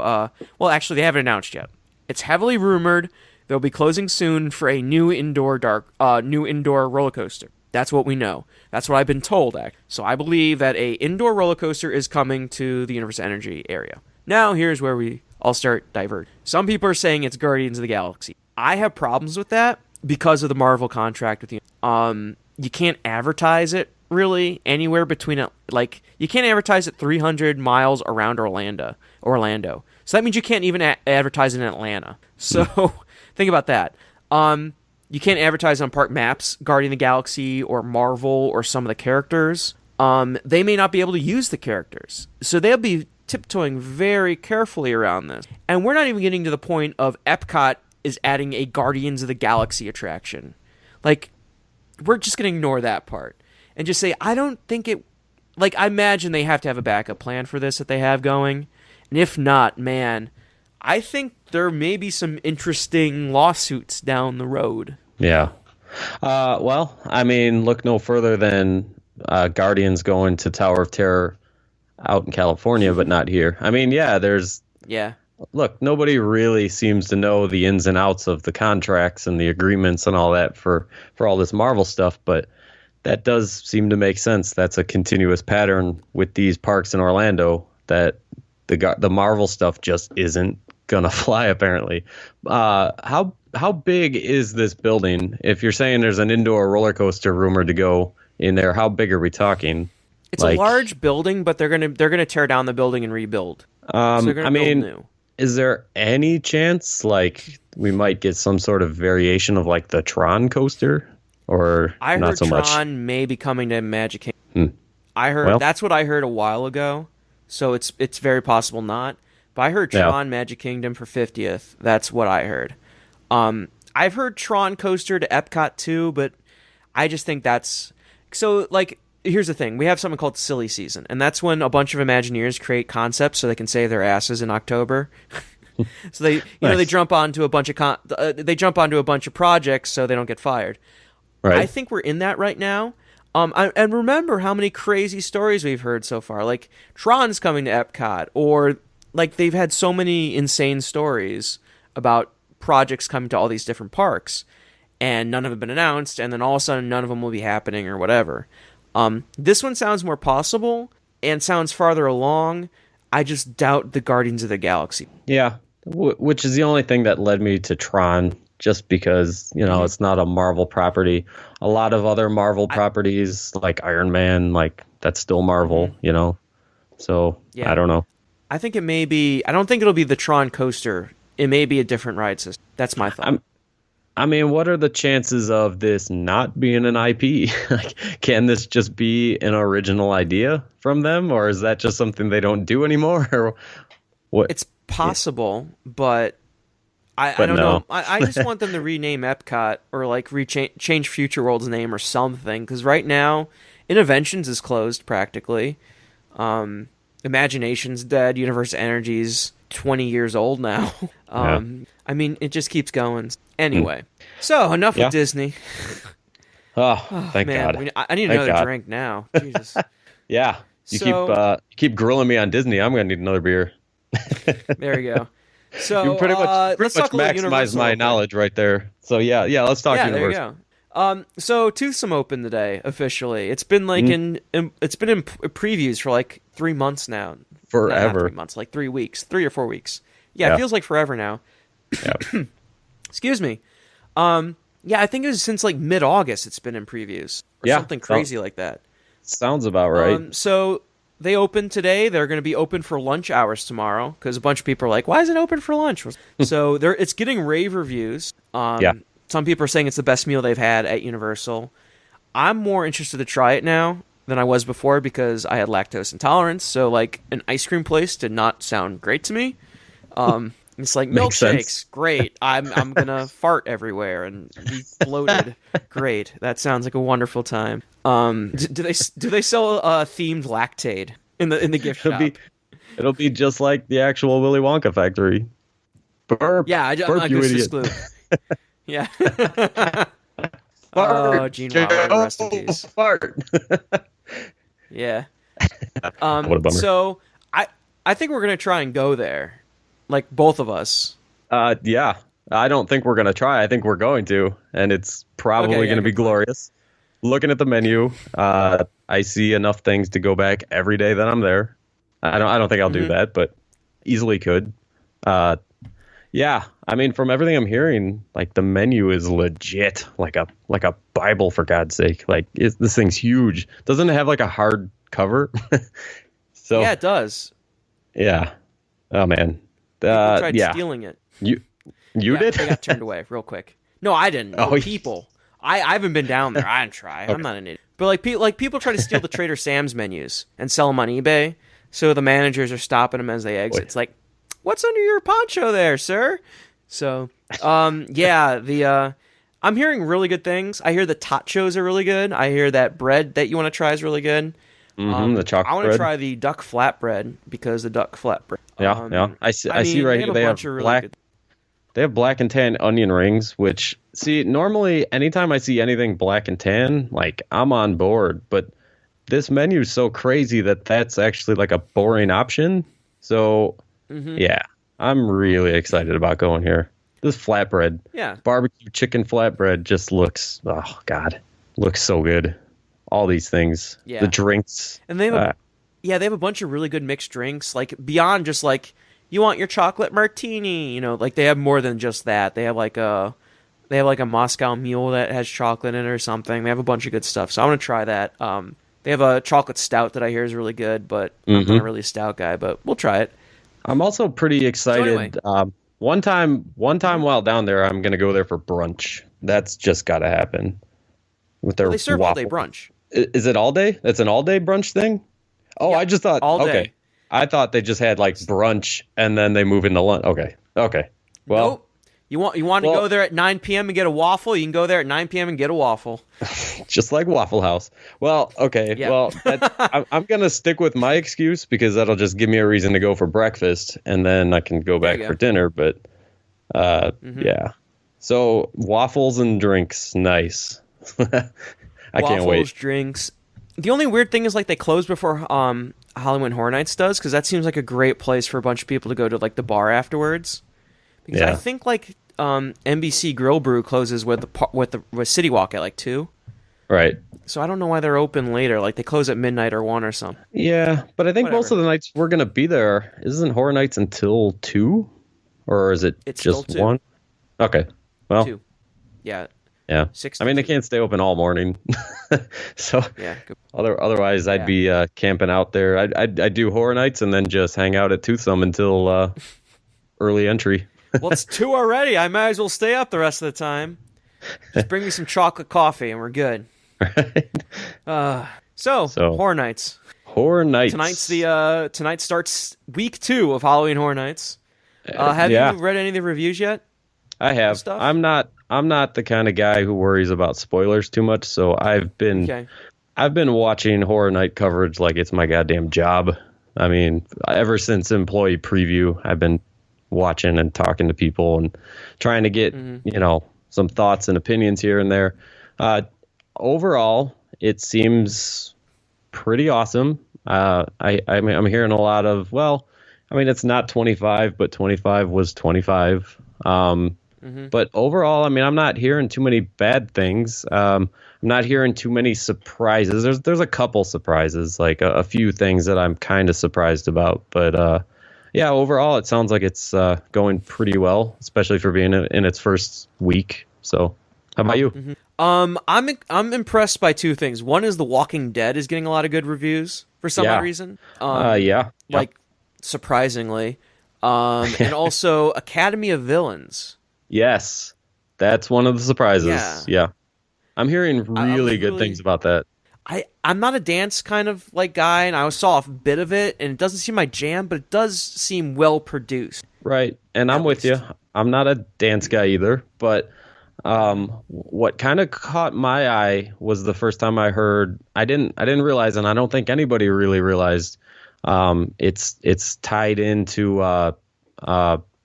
Well, actually, they haven't announced yet. It's heavily rumored they'll be closing soon for a new indoor roller coaster. That's what we know. That's what I've been told. So I believe that a indoor roller coaster is coming to the Universe Energy area. Now, here's where we all start diverge. Some people are saying it's Guardians of the Galaxy. I have problems with that because of the Marvel contract with you can't advertise it really anywhere between you can't advertise it 300 miles around Orlando. So that means you can't even advertise in Atlanta. So think about that. You can't advertise on park maps, Guardian of the Galaxy or Marvel or some of the characters. They may not be able to use the characters. So they'll be tiptoeing very carefully around this. And we're not even getting to the point of Epcot is adding a Guardians of the Galaxy attraction. Like, we're just going to ignore that part and just say, I don't think it... Like, I imagine they have to have a backup plan for this that they have going. And if not, man, I think there may be some interesting lawsuits down the road. Yeah. Well, I mean, look no further than Guardians going to Tower of Terror out in California, but not here. I mean, yeah, Yeah. Look, nobody really seems to know the ins and outs of the contracts and the agreements and all that for all this Marvel stuff, but that does seem to make sense. That's a continuous pattern with these parks in Orlando that the Marvel stuff just isn't gonna fly, apparently. How big is this building? If you're saying there's an indoor roller coaster rumored to go in there, how big are we talking? It's a large building, but they're gonna tear down the building and rebuild. So they're gonna build new. Is there any chance we might get some sort of variation of the Tron coaster, or I not heard so much? Tron may be coming to Magic Kingdom. That's what I heard a while ago. So it's very possible not. But I heard Tron Magic Kingdom for 50th. That's what I heard. I've heard Tron coaster to Epcot too, but I just think that's so here's the thing. We have something called Silly Season, and that's when a bunch of Imagineers create concepts so they can save their asses in October. So they, they jump onto a bunch of projects so they don't get fired. Right. I think we're in that right now. And remember how many crazy stories we've heard so far. Like Tron's coming to Epcot, or they've had so many insane stories about projects coming to all these different parks, and none of them have been announced, and then all of a sudden none of them will be happening or whatever. This one sounds more possible and sounds farther along. I just doubt the Guardians of the Galaxy. Yeah, which is the only thing that led me to Tron, just because, it's not a Marvel property. A lot of other Marvel properties, like Iron Man, that's still Marvel, So, yeah. I don't know. I think it may be... I don't think it'll be the Tron coaster. It may be a different ride system. That's my thought. I mean, what are the chances of this not being an IP? Can this just be an original idea from them, or is that just something they don't do anymore? Or what? It's possible, but I don't know. I just want them to rename Epcot or change Future World's name or something, because right now, Innoventions is closed practically. Imagination's dead. Universe Energy's 20 years old now. I mean, it just keeps going. Anyway, so enough with Disney. Thank man, God. I need another drink now. Jesus. Yeah, you keep grilling me on Disney. I'm gonna need another beer. There you go. So you pretty much maximize Universal my knowledge right there. So yeah, let's talk Universal. There you go. So Toothsome opened today officially. It's been in previews for 3 months now. Forever. Not 3 months, 3 weeks, 3 or 4 weeks. Yeah, it feels like forever now. Yeah. Excuse me. I think it was since mid-August it's been in previews or something crazy like that. Sounds about right. So they opened today. They're going to be open for lunch hours tomorrow because a bunch of people are like, "Why is it open for lunch?" So it's getting rave reviews. Some people are saying it's the best meal they've had at Universal. I'm more interested to try it now than I was before because I had lactose intolerance. So an ice cream place did not sound great to me. It's milkshakes, great. I'm gonna fart everywhere and be bloated. Great, that sounds like a wonderful time. Do they sell themed Lactaid in the gift shop? It'll be just like the actual Willy Wonka factory. Burp. Yeah, burp, I you just idiot. exclude. Yeah. Oh, Fart, Gene Wilder, Joe, rest in peace. fart. Yeah. What a bummer. So I think we're gonna try and go there, like both of us. Yeah, I don't think we're gonna try. I think we're going to, and it's probably Okay, yeah, gonna be good plan. glorious. Looking at the menu, I see enough things to go back every day that I'm there. I don't think I'll do Hmm. that, but easily could. Uh, yeah, I mean, from everything I'm hearing, like the menu is legit, like a Bible for God's sake. Like this thing's huge. Doesn't it have like a hard cover? So Yeah, it does. yeah. Oh man. People tried Yeah. stealing it. You you Yeah, did? they got turned away real quick. No, I didn't. The Oh, people. I haven't been down there. I didn't try. I'm okay. not an idiot. But like people try to steal the Trader Sam's menus and sell them on eBay. So the managers are stopping them as they exit. Boy. It's like, what's under your poncho there, sir? So, yeah, I'm hearing really good things. I hear the tachos are really good. I hear that bread that you want to try is really good. The I chocolate want to bread. try the duck flatbread because the duck flatbread. Yeah, yeah. I see mean, right they have here a they have bunch of really black good. they have black and tan onion rings, which see normally anytime I see anything black and tan, like I'm on board, but this menu is so crazy that that's actually like a boring option. So, yeah, I'm really excited about going here. This flatbread, Yeah, barbecue chicken flatbread just looks, oh God, looks so good. All these things, yeah. the drinks. And they have they have a bunch of really good mixed drinks, like beyond just like you want your chocolate martini, like they have more than just that. They have like a Moscow Mule that has chocolate in it or something. They have a bunch of good stuff. So I want to try that. They have a chocolate stout that I hear is really good, but I'm not really a stout guy, but we'll try it. I'm also pretty excited. anyway. One time while down there, I'm gonna go there for brunch. That's just gotta happen with their Well, they serve all day waffle. brunch. Is it all day? That's an all day brunch thing? Oh, Yeah, I just thought all okay. day. I thought they just had like brunch and then they move into lunch. Okay. Okay. Well, Nope. You want to well- go there at 9 p.m. and get a waffle? You can go there at 9 p.m. and get a waffle. just like Waffle House. Well, okay. Yeah. Well, I'm gonna stick with my excuse because that'll just give me a reason to go for breakfast and then I can go There back you for go. dinner. But yeah. So waffles and drinks, nice. I can't Waffles, wait. drinks. The only weird thing is like they close before Halloween Horror Nights does, because that seems like a great place for a bunch of people to go to like the bar afterwards. Because I Yeah. think like NBC Grill Brew closes with with City Walk at like 2. Right. So I don't know why they're open later. Like they close at midnight or 1 or something. Yeah, but I think most Whatever. of the nights we're gonna be there. Isn't Horror Nights until 2, or is it It's just still 2. 1? Okay. Well, 2. Yeah. yeah. 6 I to mean, they 2. can't stay open all morning, so Yeah. Good. otherwise I'd be camping out there. I'd do Horror Nights and then just hang out at Toothsome until early entry. Well, it's 2 already. I might as well stay up the rest of the time. Just bring me some chocolate coffee and we're good. So Horror Nights. Horror Nights. Tonight starts week 2 of Halloween Horror Nights. Have yeah. you read any of the reviews yet? I have. stuff? I'm not the kind of guy who worries about spoilers too much, so I've been watching Horror Night coverage like it's my goddamn job. I mean, ever since Employee Preview, I've been watching and talking to people and trying to get, some thoughts and opinions here and there. Overall, it seems pretty awesome. I'm hearing a lot of, it's not 25, but 25 was 25. But overall, I mean, I'm not hearing too many bad things. I'm not hearing too many surprises. There's a couple surprises, like a few things that I'm kind of surprised about. But yeah, overall, it sounds like it's going pretty well, especially for being in its first week. So, how about you? I'm impressed by 2 things. One is The Walking Dead is getting a lot of good reviews for some odd reason. Yeah. Like surprisingly. And also Academy of Villains. Yes, that's one of the surprises. Yeah. I'm hearing really good things about that. I'm not a dance kind of like guy, and I saw a bit of it, and it doesn't seem my jam, but it does seem well produced. Right, and I'm with you. I'm not a dance guy either, but what kind of caught my eye was the first time I heard. I didn't realize, and I don't think anybody really realized. It's tied into.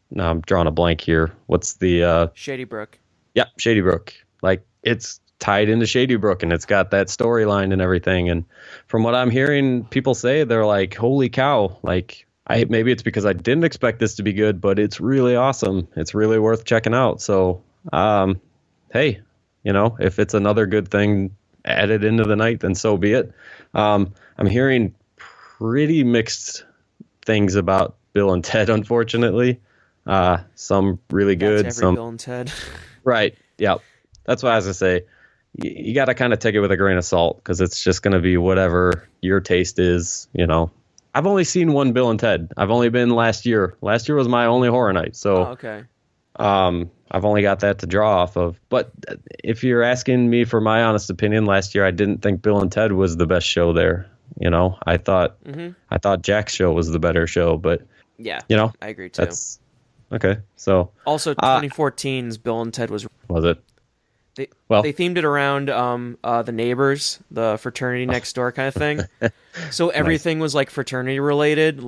Now I'm drawing a blank here. What's the Shady Brook. Yeah, Shady Brook. Like, it's tied into Shady Brook, and it's got that storyline and everything. And from what I'm hearing people say, they're like, holy cow. Like, maybe it's because I didn't expect this to be good, but it's really awesome. It's really worth checking out. So, hey, if it's another good thing added into the night, then so be it. I'm hearing pretty mixed things about Bill and Ted, unfortunately. Some really good. That's every Bill and Ted. Right. Yeah. That's what I was going to say. You got to kind of take it with a grain of salt because it's just going to be whatever your taste is. I've only seen one Bill and Ted. I've only been last year. Last year was my only horror night. So, okay. I've only got that to draw off of. But if you're asking me for my honest opinion, last year I didn't think Bill and Ted was the best show there. I thought Jack's show was the better show. But yeah, I agree too. That's okay. So also 2014's Bill and Ted was it? They themed it around the neighbors, the fraternity next door kind of thing. So everything was like fraternity related,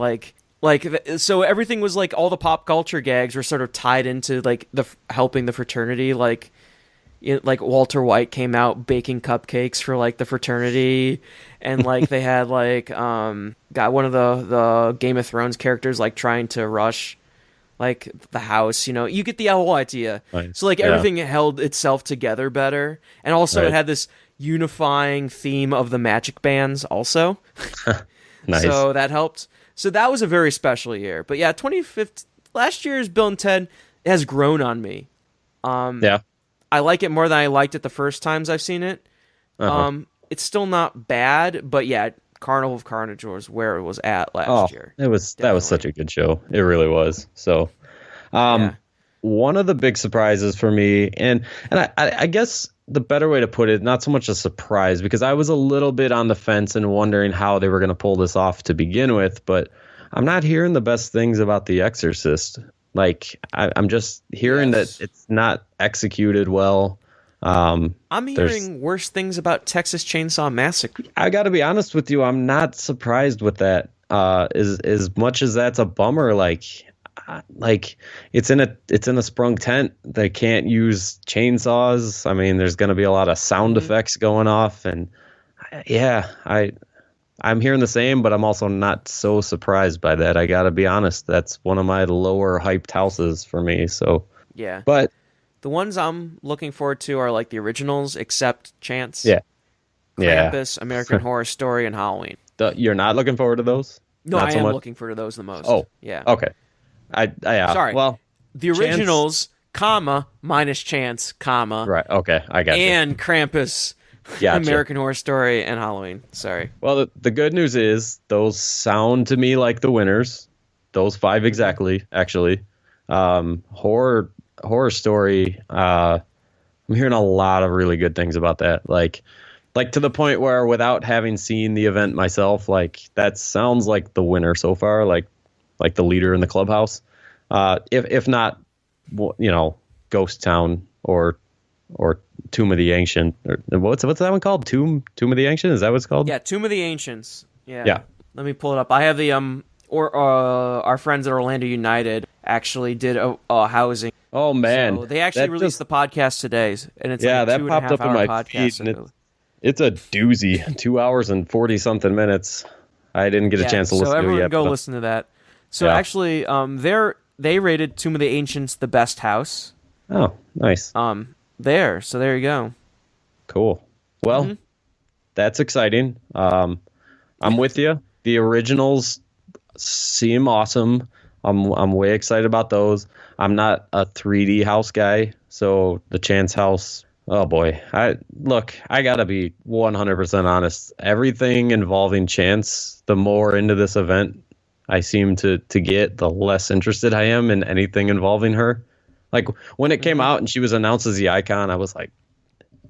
so everything was like all the pop culture gags were sort of tied into like the helping the fraternity. Like Walter White came out baking cupcakes for like the fraternity, and like they had like got one of the Game of Thrones characters like trying to rush like the house, you get the whole idea. Right. So like everything held itself together better. And also it had this unifying theme of the magic bands also. Nice. So that helped. So that was a very special year. But yeah, 2015, last year's Bill and Ted has grown on me. I like it more than I liked it the first times I've seen it. It's still not bad, but yeah, Carnival of Carnage was where it was at last year. That was such a good show. It really was. So, one of the big surprises for me, and I guess the better way to put it, not so much a surprise, because I was a little bit on the fence and wondering how they were going to pull this off to begin with, but I'm not hearing the best things about The Exorcist. Like, I'm just hearing that it's not executed well. I'm hearing worse things about Texas Chainsaw Massacre. I got to be honest with you. I'm not surprised with that. As much as that's a bummer, like it's in a sprung tent. They can't use chainsaws. I mean, there's going to be a lot of sound effects going off, and I'm hearing the same, but I'm also not so surprised by that. I got to be honest. That's one of my lower hyped houses for me. So yeah, but. The ones I'm looking forward to are like the originals, except Chance. Yeah. Krampus, American Horror Story, and Halloween. You're not looking forward to those? No, I am looking forward to those the most. Oh, yeah. Okay. Sorry. Well, the originals, minus Chance, Right. Okay. I got you. And Krampus, American Horror Story, and Halloween. Sorry. Well, the good news is those sound to me like the winners. Those 5 exactly, actually. Horror Story, I'm hearing a lot of really good things about that. Like to the point where, without having seen the event myself, like that sounds like the winner so far, like the leader in the clubhouse. If not, Ghost Town or Tomb of the Ancient. Or what's that one called? Tomb of the Ancient? Is that what it's called? Yeah, Tomb of the Ancients. Yeah. Let me pull it up. I have the our friends at Orlando United actually did a housing. Oh man! So they actually released the podcast today, and it's that like a 2.5 popped up in my podcast. feed, and it's a doozy. 2 hours and 40 something minutes. I didn't get a chance to listen to it yet. So everyone go listen to that. So actually, they rated Tomb of the Ancients the best house. Oh, nice. So there you go. Cool. Well, that's exciting. I'm with you. The originals seem awesome. I'm way excited about those. I'm not a 3D house guy, so the Chance house, oh boy. I gotta be 100% honest. Everything involving Chance, the more into this event I seem to get, the less interested I am in anything involving her. Like when it came out and she was announced as the icon, I was like,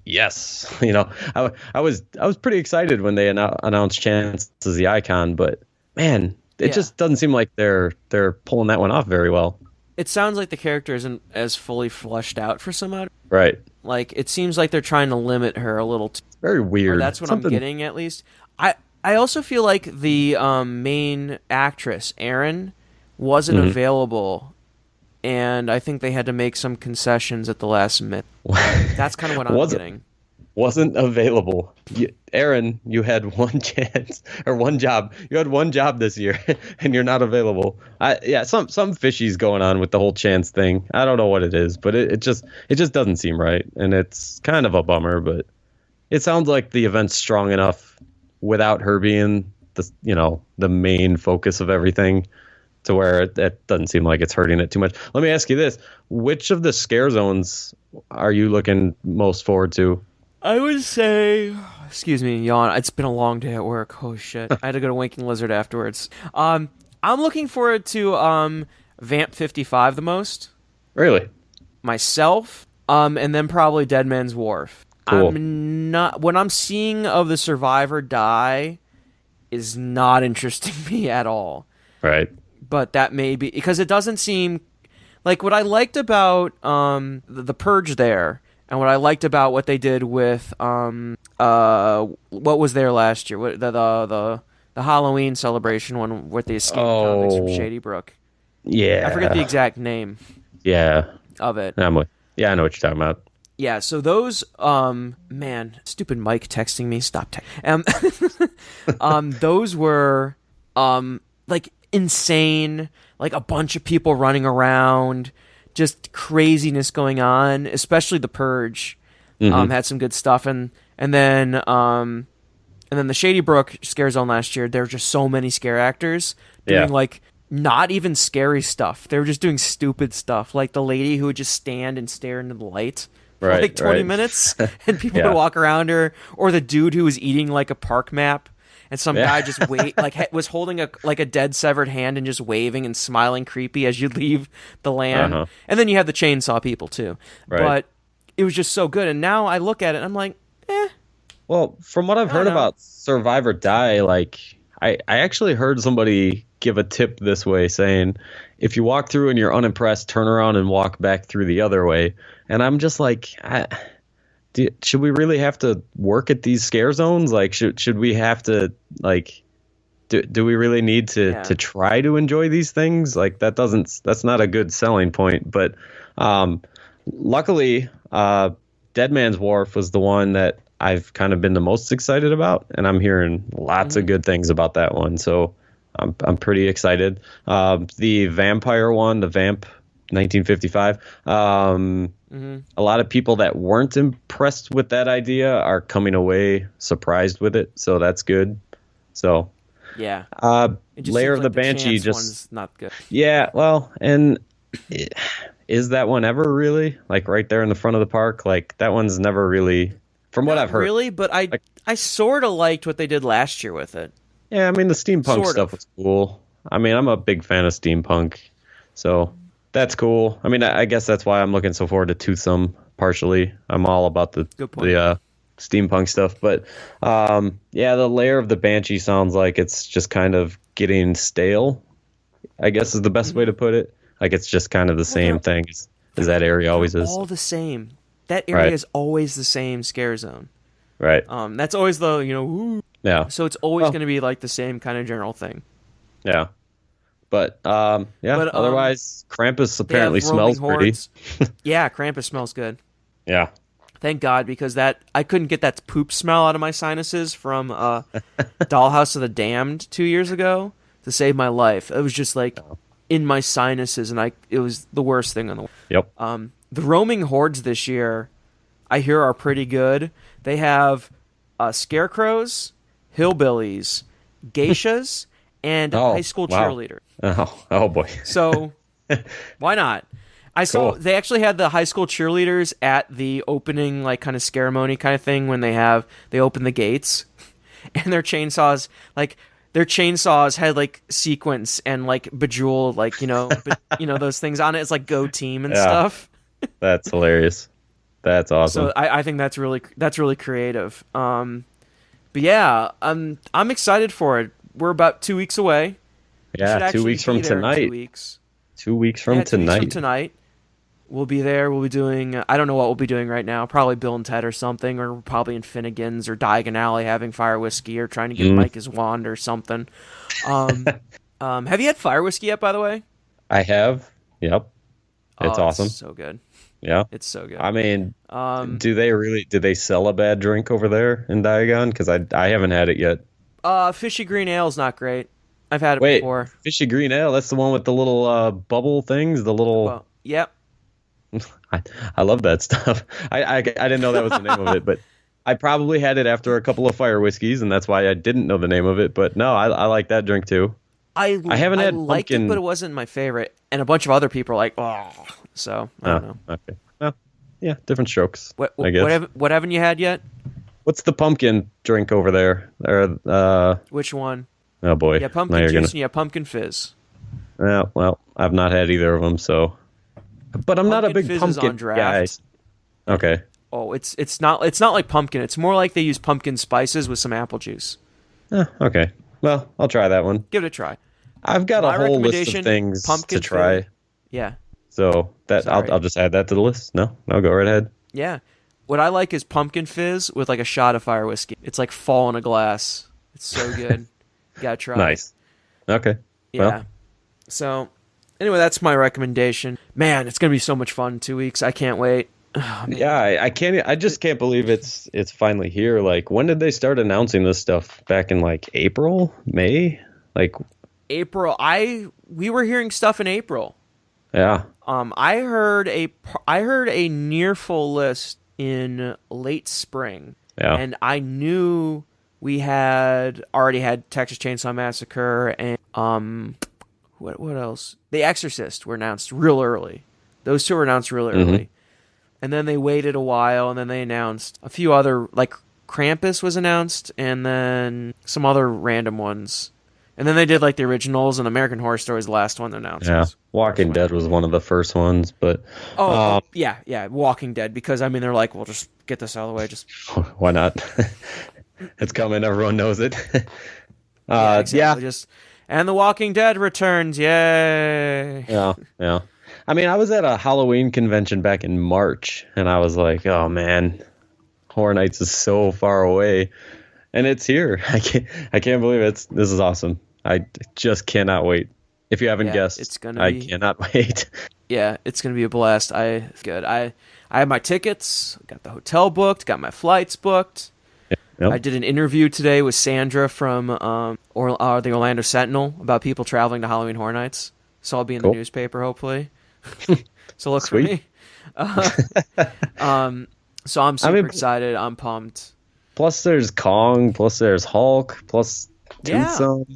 yes. I was pretty excited when they announced Chance as the icon, but man, it just doesn't seem like they're pulling that one off very well. It sounds like the character isn't as fully fleshed out for some odd. Right. Like it seems like they're trying to limit her a little. Very weird. Or that's what I'm getting at least. I also feel like the main actress Erin wasn't available and I think they had to make some concessions at the last minute. That's kind of what I'm getting. Wasn't available. Aaron, you had one chance or one job. You had one job this year, and you're not available. Some fishy's going on with the whole chance thing. I don't know what it is, but it just doesn't seem right, and it's kind of a bummer. But it sounds like the event's strong enough without her being the main focus of everything, to where it doesn't seem like it's hurting it too much. Let me ask you this: which of the scare zones are you looking most forward to? I would say, excuse me, yawn. It's been a long day at work. Oh shit! I had to go to Winking Lizard afterwards. I'm looking forward to Vamp 55 the most. Really? Myself, and then probably Dead Man's Wharf. Cool. I'm not. What I'm seeing of the Survivor die is not interesting me at all. Right. But that may be because it doesn't seem like what I liked about the Purge there. And what I liked about what they did with what was there last year, the Halloween celebration one with the escaped convicts from Shady Brook. Yeah, I forget the exact name. Yeah, of it. I know what you're talking about. Yeah, so those man, stupid Mike texting me. Stop texting. Those were like insane, like a bunch of people running around. Just craziness going on, especially the Purge had some good stuff, and then the Shady Brook Scare Zone last year. There were just so many scare actors doing like not even scary stuff. They were just doing stupid stuff, like the lady who would just stand and stare into the light for like 20 minutes, and people would walk around her, or the dude who was eating like a park map. And some guy just was holding a dead severed hand and just waving and smiling creepy as you leave the land. And then you have the chainsaw people too. Right. But it was just so good. And now I look at it and I'm like, eh. Well, from what I've heard about Survivor Die, like I actually heard somebody give a tip this way, saying if you walk through and you're unimpressed, turn around and walk back through the other way. And I'm just like, should we really have to work at these scare zones? Like, should we have to, like, do we really need to try to enjoy these things? Like, that's not a good selling point. But luckily, Dead Man's Wharf was the one that I've kind of been the most excited about, and I'm hearing lots of good things about that one. So I'm pretty excited. The vampire one, the Vamp 1955. A lot of people that weren't impressed with that idea are coming away surprised with it, so that's good. So yeah, Lair of the Banshee just not good. Yeah, well, and is that one ever really like right there in the front of the park? Like that one's never really, from what I've heard. Really, but I sort of liked what they did last year with it. Yeah, I mean the steampunk stuff was cool. I mean I'm a big fan of steampunk, so. That's cool. I mean, I guess that's why I'm looking so forward to Toothsome, partially. I'm all about the steampunk stuff. But, the Lair of the Banshee sounds like it's just kind of getting stale, I guess is the best way to put it. Like, it's just kind of the same thing as that area always is. All the same. That area is always the same scare zone. Right. That's always the, woo. Yeah. So it's always going to be like the same kind of general thing. Yeah. But otherwise, Krampus apparently smells pretty. Yeah, Krampus smells good. Yeah. Thank God, because I couldn't get that poop smell out of my sinuses from Dollhouse of the Damned 2 years ago to save my life. It was just like in my sinuses, and it was the worst thing in the world. Yep. The roaming hordes this year, I hear, are pretty good. They have scarecrows, hillbillies, geishas, and high school cheerleader. Oh boy. So why not? I saw they actually had the high school cheerleaders at the opening, like kind of ceremony kind of thing when they open the gates, and their chainsaws had like sequins and like bejeweled, like those things on it. It's like Go Team and stuff. That's hilarious. That's awesome. So I think that's really creative. But yeah, I'm excited for it. We're about 2 weeks away. Yeah, 2 weeks from tonight. 2 weeks. 2 weeks from tonight. 2 weeks from tonight. We'll be there. We'll be doing, I don't know what we'll be doing right now. Probably Bill and Ted or something, or probably in Finnegan's or Diagon Alley having fire whiskey or trying to get Mike his wand or something. Have you had fire whiskey yet, by the way? I have. Yep. It's Oh, awesome. it's so good. Yeah. It's so good. I mean, Um, do they sell a bad drink over there in Diagon? Because I haven't had it yet. Fishy green ale's not great. I've had it Wait, before. Fishy Green Ale, that's the one with the little bubble things, the little. Well, yep. I, I love that stuff. I didn't know that was the name of it, but I probably had it after a couple of fire whiskeys, and that's why I didn't know the name of it. But no, I like that drink too. I haven't had liked pumpkin. it, but it wasn't my favorite. And a bunch of other people are like, oh. So I don't know. Okay. Well, yeah, different strokes. What I guess. what haven't you had yet? What's the pumpkin drink over there? Or Which one? oh boy, Yeah, pumpkin now you're juice gonna. and yeah, pumpkin fizz. Yeah, well, I've not had either of them, so. But I'm not a Pumpkin big fizz is pumpkin on draft. guy. Okay. Oh, it's not like pumpkin. It's more like they use pumpkin spices with some apple juice. Okay. Well, I'll try that one. Give it a try. I've got My a whole list recommendation, of things pumpkin to try, fizz. Yeah, so that Sorry. I'll just add that to the list. No, go right ahead. yeah. What I like is pumpkin fizz with like a shot of fire whiskey. It's like fall in a glass. It's so good. You gotta try. Nice. Okay. Yeah. Well, So, anyway, that's my recommendation. Man, it's gonna be so much fun. 2 weeks. I can't wait. yeah, I can't. I just can't believe it's finally here. Like, when did they start announcing this stuff? Back in like April, May? Like, April. We were hearing stuff in April. yeah. I heard a near full list in late spring. Yeah. And I knew we had already had Texas Chainsaw Massacre and what else? The Exorcist were announced real early. Those two were announced really early. And then they waited a while and then they announced a few other, like Krampus was announced and then some other random ones. And then they did like the originals and American Horror Story is the last one they announced. Yeah. Walking Dead was one of the first ones, but Yeah, Walking Dead, because I mean they're like, well, just get this out of the way, just why not? It's coming. Everyone knows it. exactly. Just and The Walking Dead returns, yay! Yeah. I mean, I was at a Halloween convention back in March, and I was like, "Oh man, Horror Nights is so far away, and it's here. I can't believe it. This is awesome. I just cannot wait. If you haven't guessed, it's gonna I be, cannot wait. Yeah, it's gonna be a blast. I have my tickets, got the hotel booked, got my flights booked. Yep. I did an interview today with Sandra from the Orlando Sentinel about people traveling to Halloween Horror Nights. So I'll be in the newspaper hopefully. So look for me. So I'm super excited. I'm pumped. Plus there's Kong. Plus there's Hulk. Plus Toothsome. Yeah.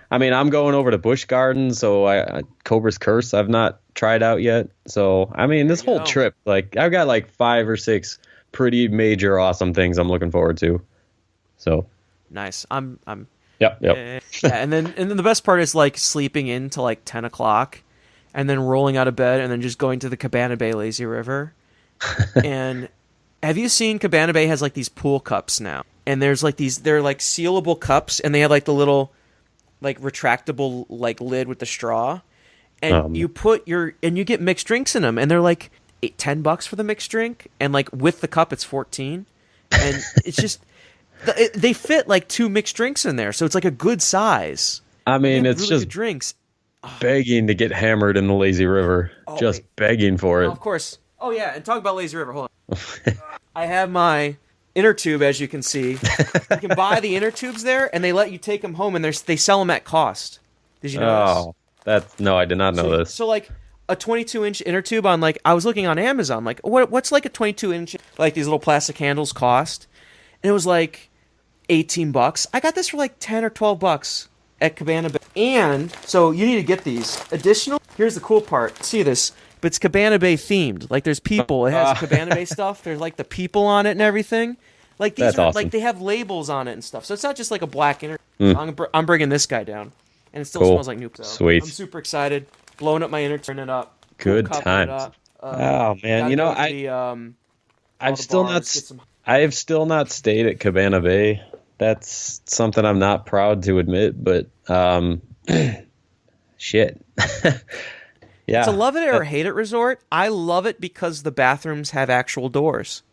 I mean, I'm going over to Busch Gardens, so I Cobra's Curse I've not tried out yet. So I mean, this whole trip, like I've got like 5 or 6 pretty major awesome things I'm looking forward to. So nice. I'm Yep. Yeah, and then the best part is like sleeping in till like 10 o'clock and then rolling out of bed and then just going to the Cabana Bay Lazy River. And have you seen Cabana Bay has like these pool cups now? And there's like they're like sealable cups and they have like the little like retractable like lid with the straw. And you get mixed drinks in them and they're like $10 for the mixed drink and like with the cup it's 14. And it's just they fit like 2 mixed drinks in there, so it's like a good size. I mean, it's really just good drinks. Begging to get hammered in the lazy river. Just begging for it. Of course. Oh yeah, and talk about lazy river. Hold on. I have my inner tube, as you can see. You can buy the inner tubes there, and they let you take them home, and they sell them at cost. Did you know this? No, I did not know this. So like a 22-inch inner tube on I was looking on Amazon, like what's like a 22-inch like these little plastic handles cost? And it was like $18. I got this for like $10 or $12 at Cabana Bay. And so you need to get these. Additional, here's the cool part. See this? But it's Cabana Bay themed. Like there's people. It has Cabana Bay stuff. There's like the people on it and everything. Like these That's are awesome. like they have labels on it and stuff. So it's not just like a black inner. I'm bringing this guy down, and it still smells like new. So Sweet. I'm super excited. Blowing up my inner, turning it up. Good times. Oh man, I've still not stayed at Cabana Bay. That's something I'm not proud to admit, but shit. Yeah. It's a love it or hate it resort. I love it because the bathrooms have actual doors.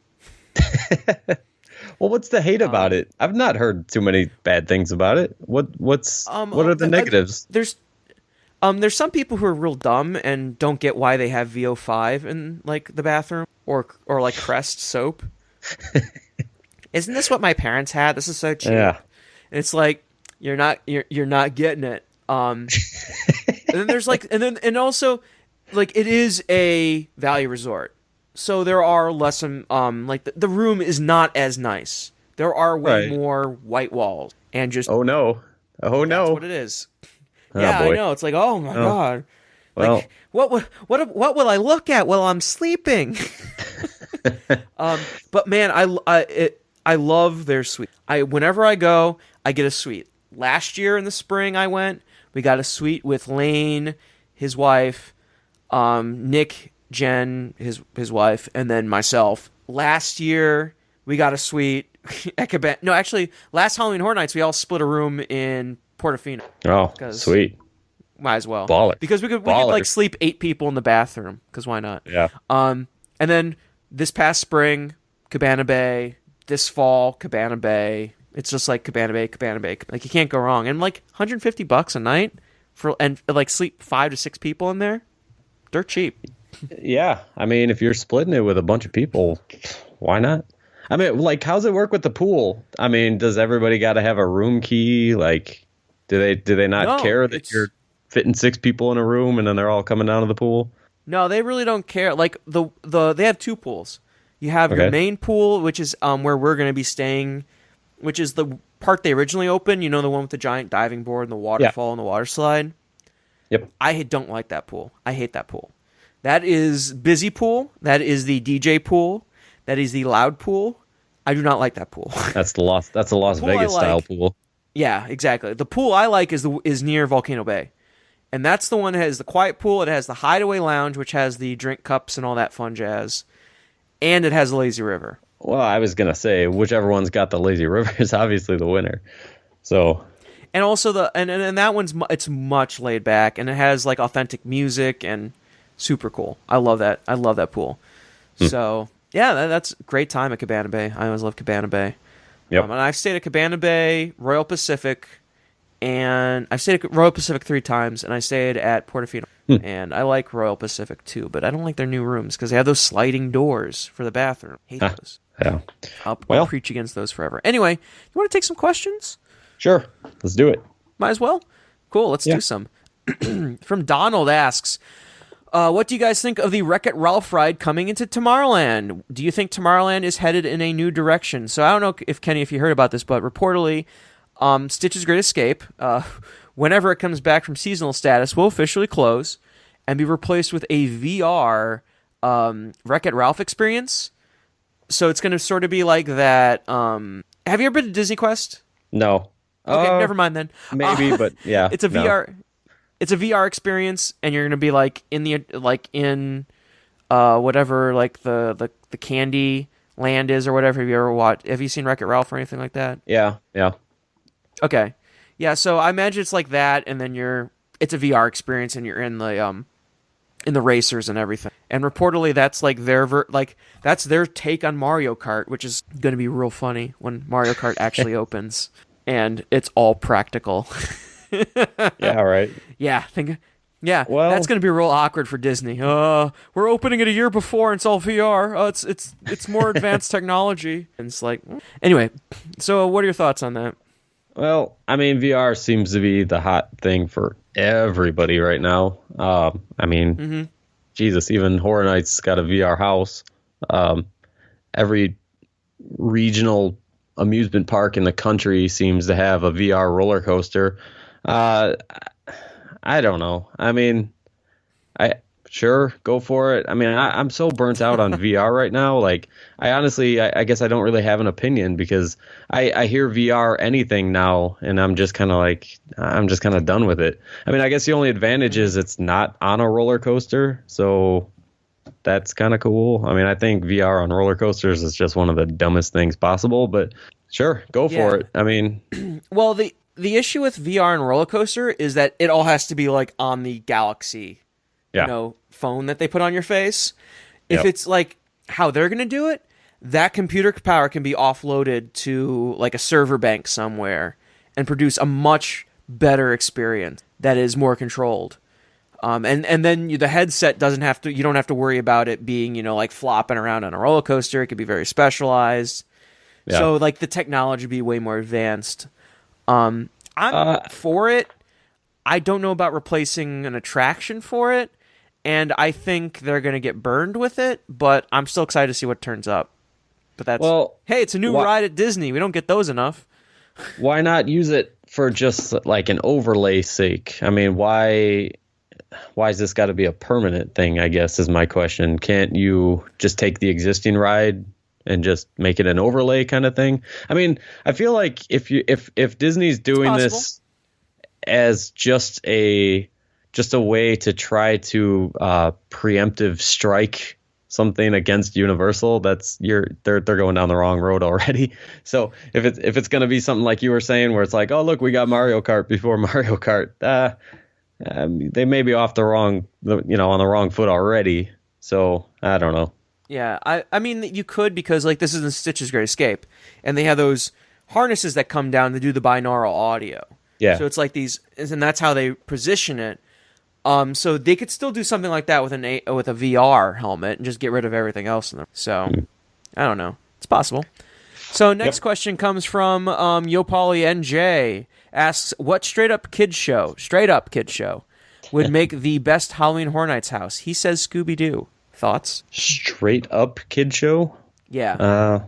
Well, what's the hate about it? I've not heard too many bad things about it. What are the negatives? There's some people who are real dumb and don't get why they have VO5 in like the bathroom or like Crest soap. Isn't this what my parents had? This is so cheap. Yeah. And it's like you're not getting it. And then there's like and also like it is a value resort. So there are less like the room is not as nice. There are way more white walls and just Oh no. Oh no. That's what it is. Oh, yeah, boy. I know. It's like, oh my god. Well, Like, what will I look at while I'm sleeping? But man, I love their suite. Whenever I go, I get a suite. Last year in the spring, I went. We got a suite with Lane, his wife, Nick, Jen, his wife, and then myself. Last year, we got a suite at Cabana. No, actually, last Halloween Horror Nights, we all split a room in Portofino. Oh, sweet. Might as well. Baller. Because we could like sleep 8 people in the bathroom. Because why not? Yeah. And then this past spring, Cabana Bay. This fall, Cabana Bay. It's just like Cabana Bay. Like you can't go wrong. And like $150 a night and like sleep 5 to 6 people in there. They're cheap. Yeah. I mean, if you're splitting it with a bunch of people, why not? I mean, like, how's it work with the pool? I mean, does everybody got to have a room key? Like, do they not care that you're fitting 6 people in a room and then they're all coming down to the pool? No, they really don't care. Like they have 2 pools. You have your main pool, which is where we're going to be staying, which is the part they originally opened. You know, the one with the giant diving board and the waterfall and the water slide. Yep. I don't like that pool. I hate that pool. That is busy pool. That is the DJ pool. That is the loud pool. I do not like that pool. That's a Las Vegas style pool. Yeah, exactly. The pool I like is near Volcano Bay. And that's the one that has the quiet pool. It has the hideaway lounge, which has the drink cups and all that fun jazz. And it has a lazy river. Well, I was going to say, whichever one's got the lazy river is obviously the winner. So, and also and that one's it's much laid back, and it has like authentic music and super cool. I love that. I love that pool. So yeah, that's a great time at Cabana Bay. I always love Cabana Bay. Yep. And I've stayed at Cabana Bay, Royal Pacific, and I've stayed at Royal Pacific 3 times, and I stayed at Portofino. And I like Royal Pacific too, but I don't like their new rooms because they have those sliding doors for the bathroom. Hate those. Yeah. I'll preach against those forever. Anyway, you want to take some questions? Sure. Let's do it. Might as well. Cool. Let's do some. From Donald asks, what do you guys think of the Wreck-It Ralph ride coming into Tomorrowland? Do you think Tomorrowland is headed in a new direction? So I don't know if Kenny, if you heard about this, but reportedly, Stitch's Great Escape, whenever it comes back from seasonal status, will officially close and be replaced with a VR Wreck-It Ralph experience. So it's going to sort of be like that. Have you ever been to Disney Quest? No. Okay, never mind then. Maybe, but yeah. It's a VR. It's a VR experience, and you're going to be like in whatever like the candy land is or whatever. Have you ever watched? Have you seen Wreck-It Ralph or anything like that? Yeah. Okay. Yeah, so I imagine it's like that, and then it's a VR experience, and you're in the racers and everything. And reportedly, that's like that's their take on Mario Kart, which is going to be real funny when Mario Kart actually opens, and it's all practical. Yeah. Right. Yeah. Well, that's going to be real awkward for Disney. We're opening it a year before, and it's all VR. It's more advanced technology. And it's like, anyway. So, what are your thoughts on that? Well, I mean, VR seems to be the hot thing for everybody right now. I mean, Jesus, even Horror Nights got a VR house. Every regional amusement park in the country seems to have a VR roller coaster. I don't know. I mean, sure, go for it. I mean, I'm so burnt out on VR right now. Like, I guess I don't really have an opinion because I hear VR anything now, and I'm just kind of done with it. I mean, I guess the only advantage is it's not on a roller coaster, so that's kind of cool. I mean, I think VR on roller coasters is just one of the dumbest things possible, but sure, go for it. I mean, well, the issue with VR and roller coaster is that it all has to be like on the Galaxy, phone that they put on your face. If it's like how they're going to do it, that computer power can be offloaded to like a server bank somewhere and produce a much better experience that is more controlled. And then the headset you don't have to worry about it being, like flopping around on a roller coaster. It could be very specialized. Yeah. So like the technology would be way more advanced. I'm for it. I don't know about replacing an attraction for it, and I think they're going to get burned with it, but I'm still excited to see what turns up. But hey, it's a new ride at Disney. We don't get those enough. Why not use it for just like an overlay sake? I mean, why is this got to be a permanent thing, I guess, is my question. Can't you just take the existing ride and just make it an overlay kind of thing? I mean, I feel like if Disney's doing this as just a way to try to preemptive strike something against Universal, they're going down the wrong road already. So if it's going to be something like you were saying, where it's like, oh look, we got Mario Kart before Mario Kart, they may be off on the wrong foot already. So I don't know. Yeah, I mean you could, because like this is in Stitch's Great Escape, and they have those harnesses that come down to do the binaural audio. Yeah. So it's like these, and that's how they position it. So they could still do something like that with a VR helmet and just get rid of everything else in them. So I don't know. It's possible. So next question comes from Yopali NJ. Asks, what straight up kid show would make the best Halloween Horror Nights house? He says Scooby-Doo. Thoughts? Straight up kid show? Yeah.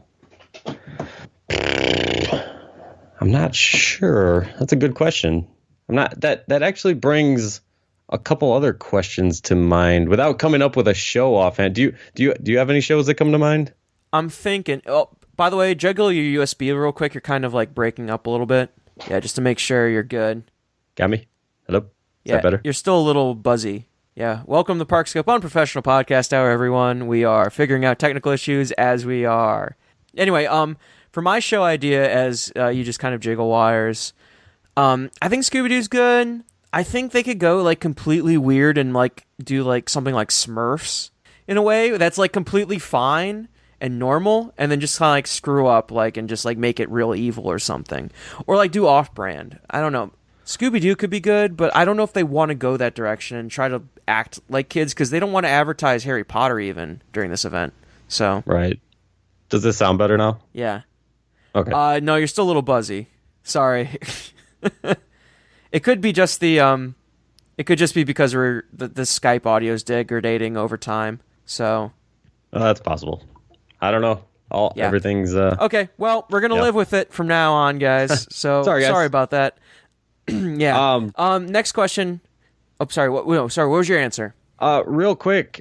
I'm not sure. That's a good question. That actually brings a couple other questions to mind without coming up with a show offhand. Do you have any shows that come to mind? I'm thinking. Oh, by the way, juggle your USB real quick. You're kind of like breaking up a little bit. Yeah, just to make sure you're good. Got me? Hello? Is that better? You're still a little buzzy. Yeah. Welcome to Parkscope, Unprofessional Podcast Hour, everyone. We are figuring out technical issues as we are. Anyway, for my show idea, as you just kind of jiggle wires, I think Scooby-Doo's good. I think they could go like completely weird and like do like something like Smurfs in a way that's like completely fine and normal, and then just kind of like screw up like and just like make it real evil or something, or like do off-brand. I don't know. Scooby-Doo could be good, but I don't know if they want to go that direction and try to act like kids, because they don't want to advertise Harry Potter even during this event. So right. Does this sound better now? Yeah. Okay. No, you're still a little buzzy. Sorry. It could be just the it could just be because the Skype audio is degrading over time. So that's possible. I don't know. Everything's okay. Well, we're gonna live with it from now on, guys. So sorry about that. Yeah. Next question. Oh, sorry. What was your answer? Real quick.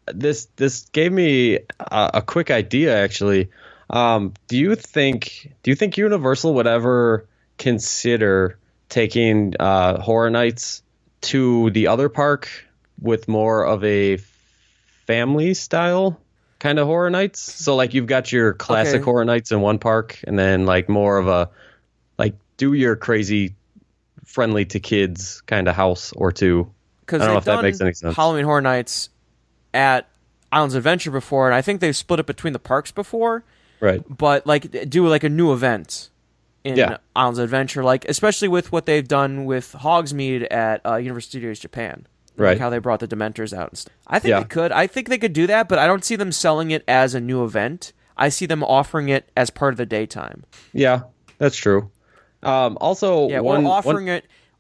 This gave me a quick idea actually. Do you think Universal would ever consider taking Horror Nights to the other park with more of a family style kind of Horror Nights? So like you've got your classic Horror Nights in one park, and then like more of a like do your crazy friendly to kids kind of house or two. I don't know if that makes any sense. Halloween Horror Nights at Islands of Adventure before, and I think they've split it between the parks before. Right. But like do like a new event in Islands of Adventure, like especially with what they've done with Hogsmeade at Universal Studios Japan. Right. Like how they brought the Dementors out and stuff. I think they could. I think they could do that, but I don't see them selling it as a new event. I see them offering it as part of the daytime. Yeah, that's true. Also,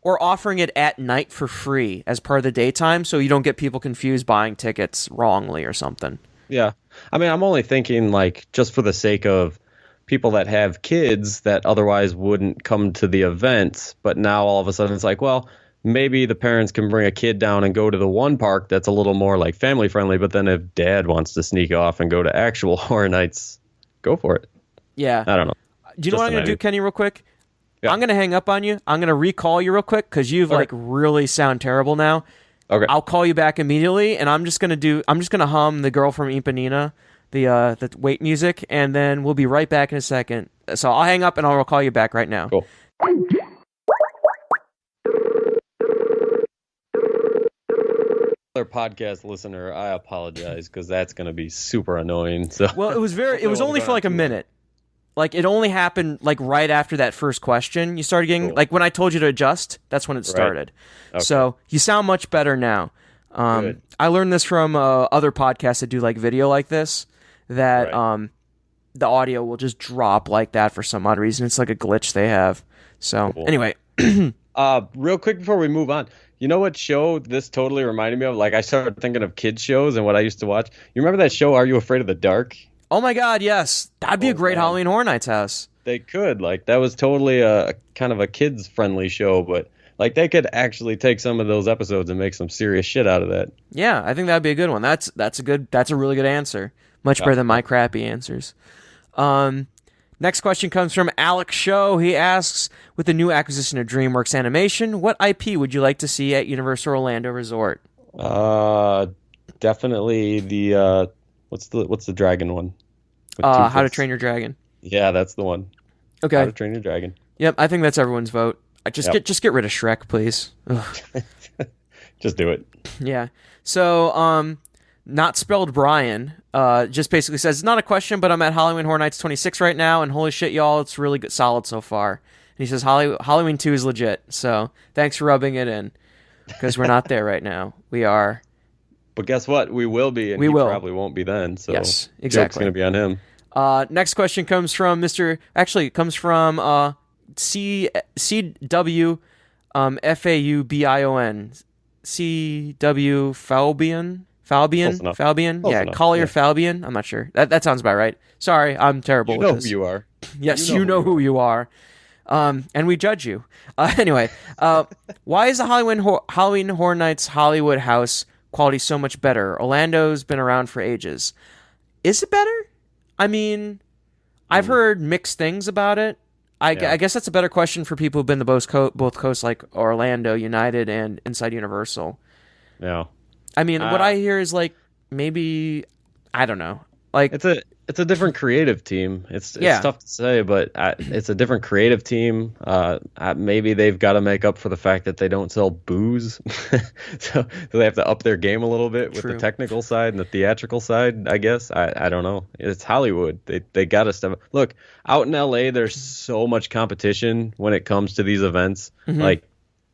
or offering it at night for free as part of the daytime, so you don't get people confused buying tickets wrongly or something. Yeah. I mean, I'm only thinking like just for the sake of people that have kids that otherwise wouldn't come to the event, but now all of a sudden it's like, well, maybe the parents can bring a kid down and go to the one park that's a little more like family friendly, but then if dad wants to sneak off and go to actual Horror Nights, go for it. Yeah. I don't know. Do you know what I'm going to do, Kenny, real quick? Yeah. I'm going to hang up on you. I'm going to recall you real quick because you've like really sound terrible now. Okay. I'll call you back immediately, and I'm just going to hum The Girl from Ipanema, the wait music, and then we'll be right back in a second. So I'll hang up and I'll call you back right now. Cool. Podcast listener, I apologize because that's going to be super annoying. So well, it was only for like a minute. Like, it only happened, like, right after that first question. You started getting, like, when I told you to adjust, that's when it started. Okay. So, you sound much better now. Good. I learned this from other podcasts that do, like, video like this, that the audio will just drop like that for some odd reason. It's like a glitch they have. So, anyway. Real quick before we move on, you know what show this totally reminded me of? Like, I started thinking of kids shows and what I used to watch. You remember that show, Are You Afraid of the Dark? Oh my God, yes. That'd be a great man. Halloween Horror Nights house. They could. Like, that was totally a kind of a kids-friendly show, but, like, they could actually take some of those episodes and make some serious shit out of that. Yeah, I think that'd be a good one. That's a really good answer. Much better than my crappy answers. Next question comes from Alex Show. He asks, with the new acquisition of DreamWorks Animation, what IP would you like to see at Universal Orlando Resort? Definitely the what's the dragon one? How to Train Your Dragon. Yeah, that's the one. Okay. How to Train Your Dragon. Yep, I think that's everyone's vote. Just get rid of Shrek, please. Just do it. Yeah. So, Not Spelled Brian just basically says, it's not a question, but I'm at Halloween Horror Nights 26 right now, and holy shit, y'all, it's really good, solid so far. And he says Halloween 2 is legit, so thanks for rubbing it in, because we're not there right now. We are. But guess what? We will be, and probably won't be then. So yes, exactly. Joke's going to be on him. Next question comes from CW FAUBION. CW Falbion? Close Yeah, enough. Collier Falbion. I'm not sure. That sounds about right. Sorry, I'm terrible with this. Who you are. Yes, you know who you are. And we judge you. Anyway, why is the Halloween Horror Nights Hollywood house quality so much better? Orlando's been around for ages. Is it better? I mean, I've heard mixed things about it. I guess that's a better question for people who've been to both coasts, like Orlando, United, and Inside Universal. Yeah. I mean, what I hear is like maybe I don't know. Like it's a different creative team. It's tough to say, but it's a different creative team. Maybe they've got to make up for the fact that they don't sell booze, so they have to up their game a little bit with the technical side and the theatrical side. I guess I don't know. It's Hollywood. They got to step. Look, out in LA, there's so much competition when it comes to these events. Mm-hmm. Like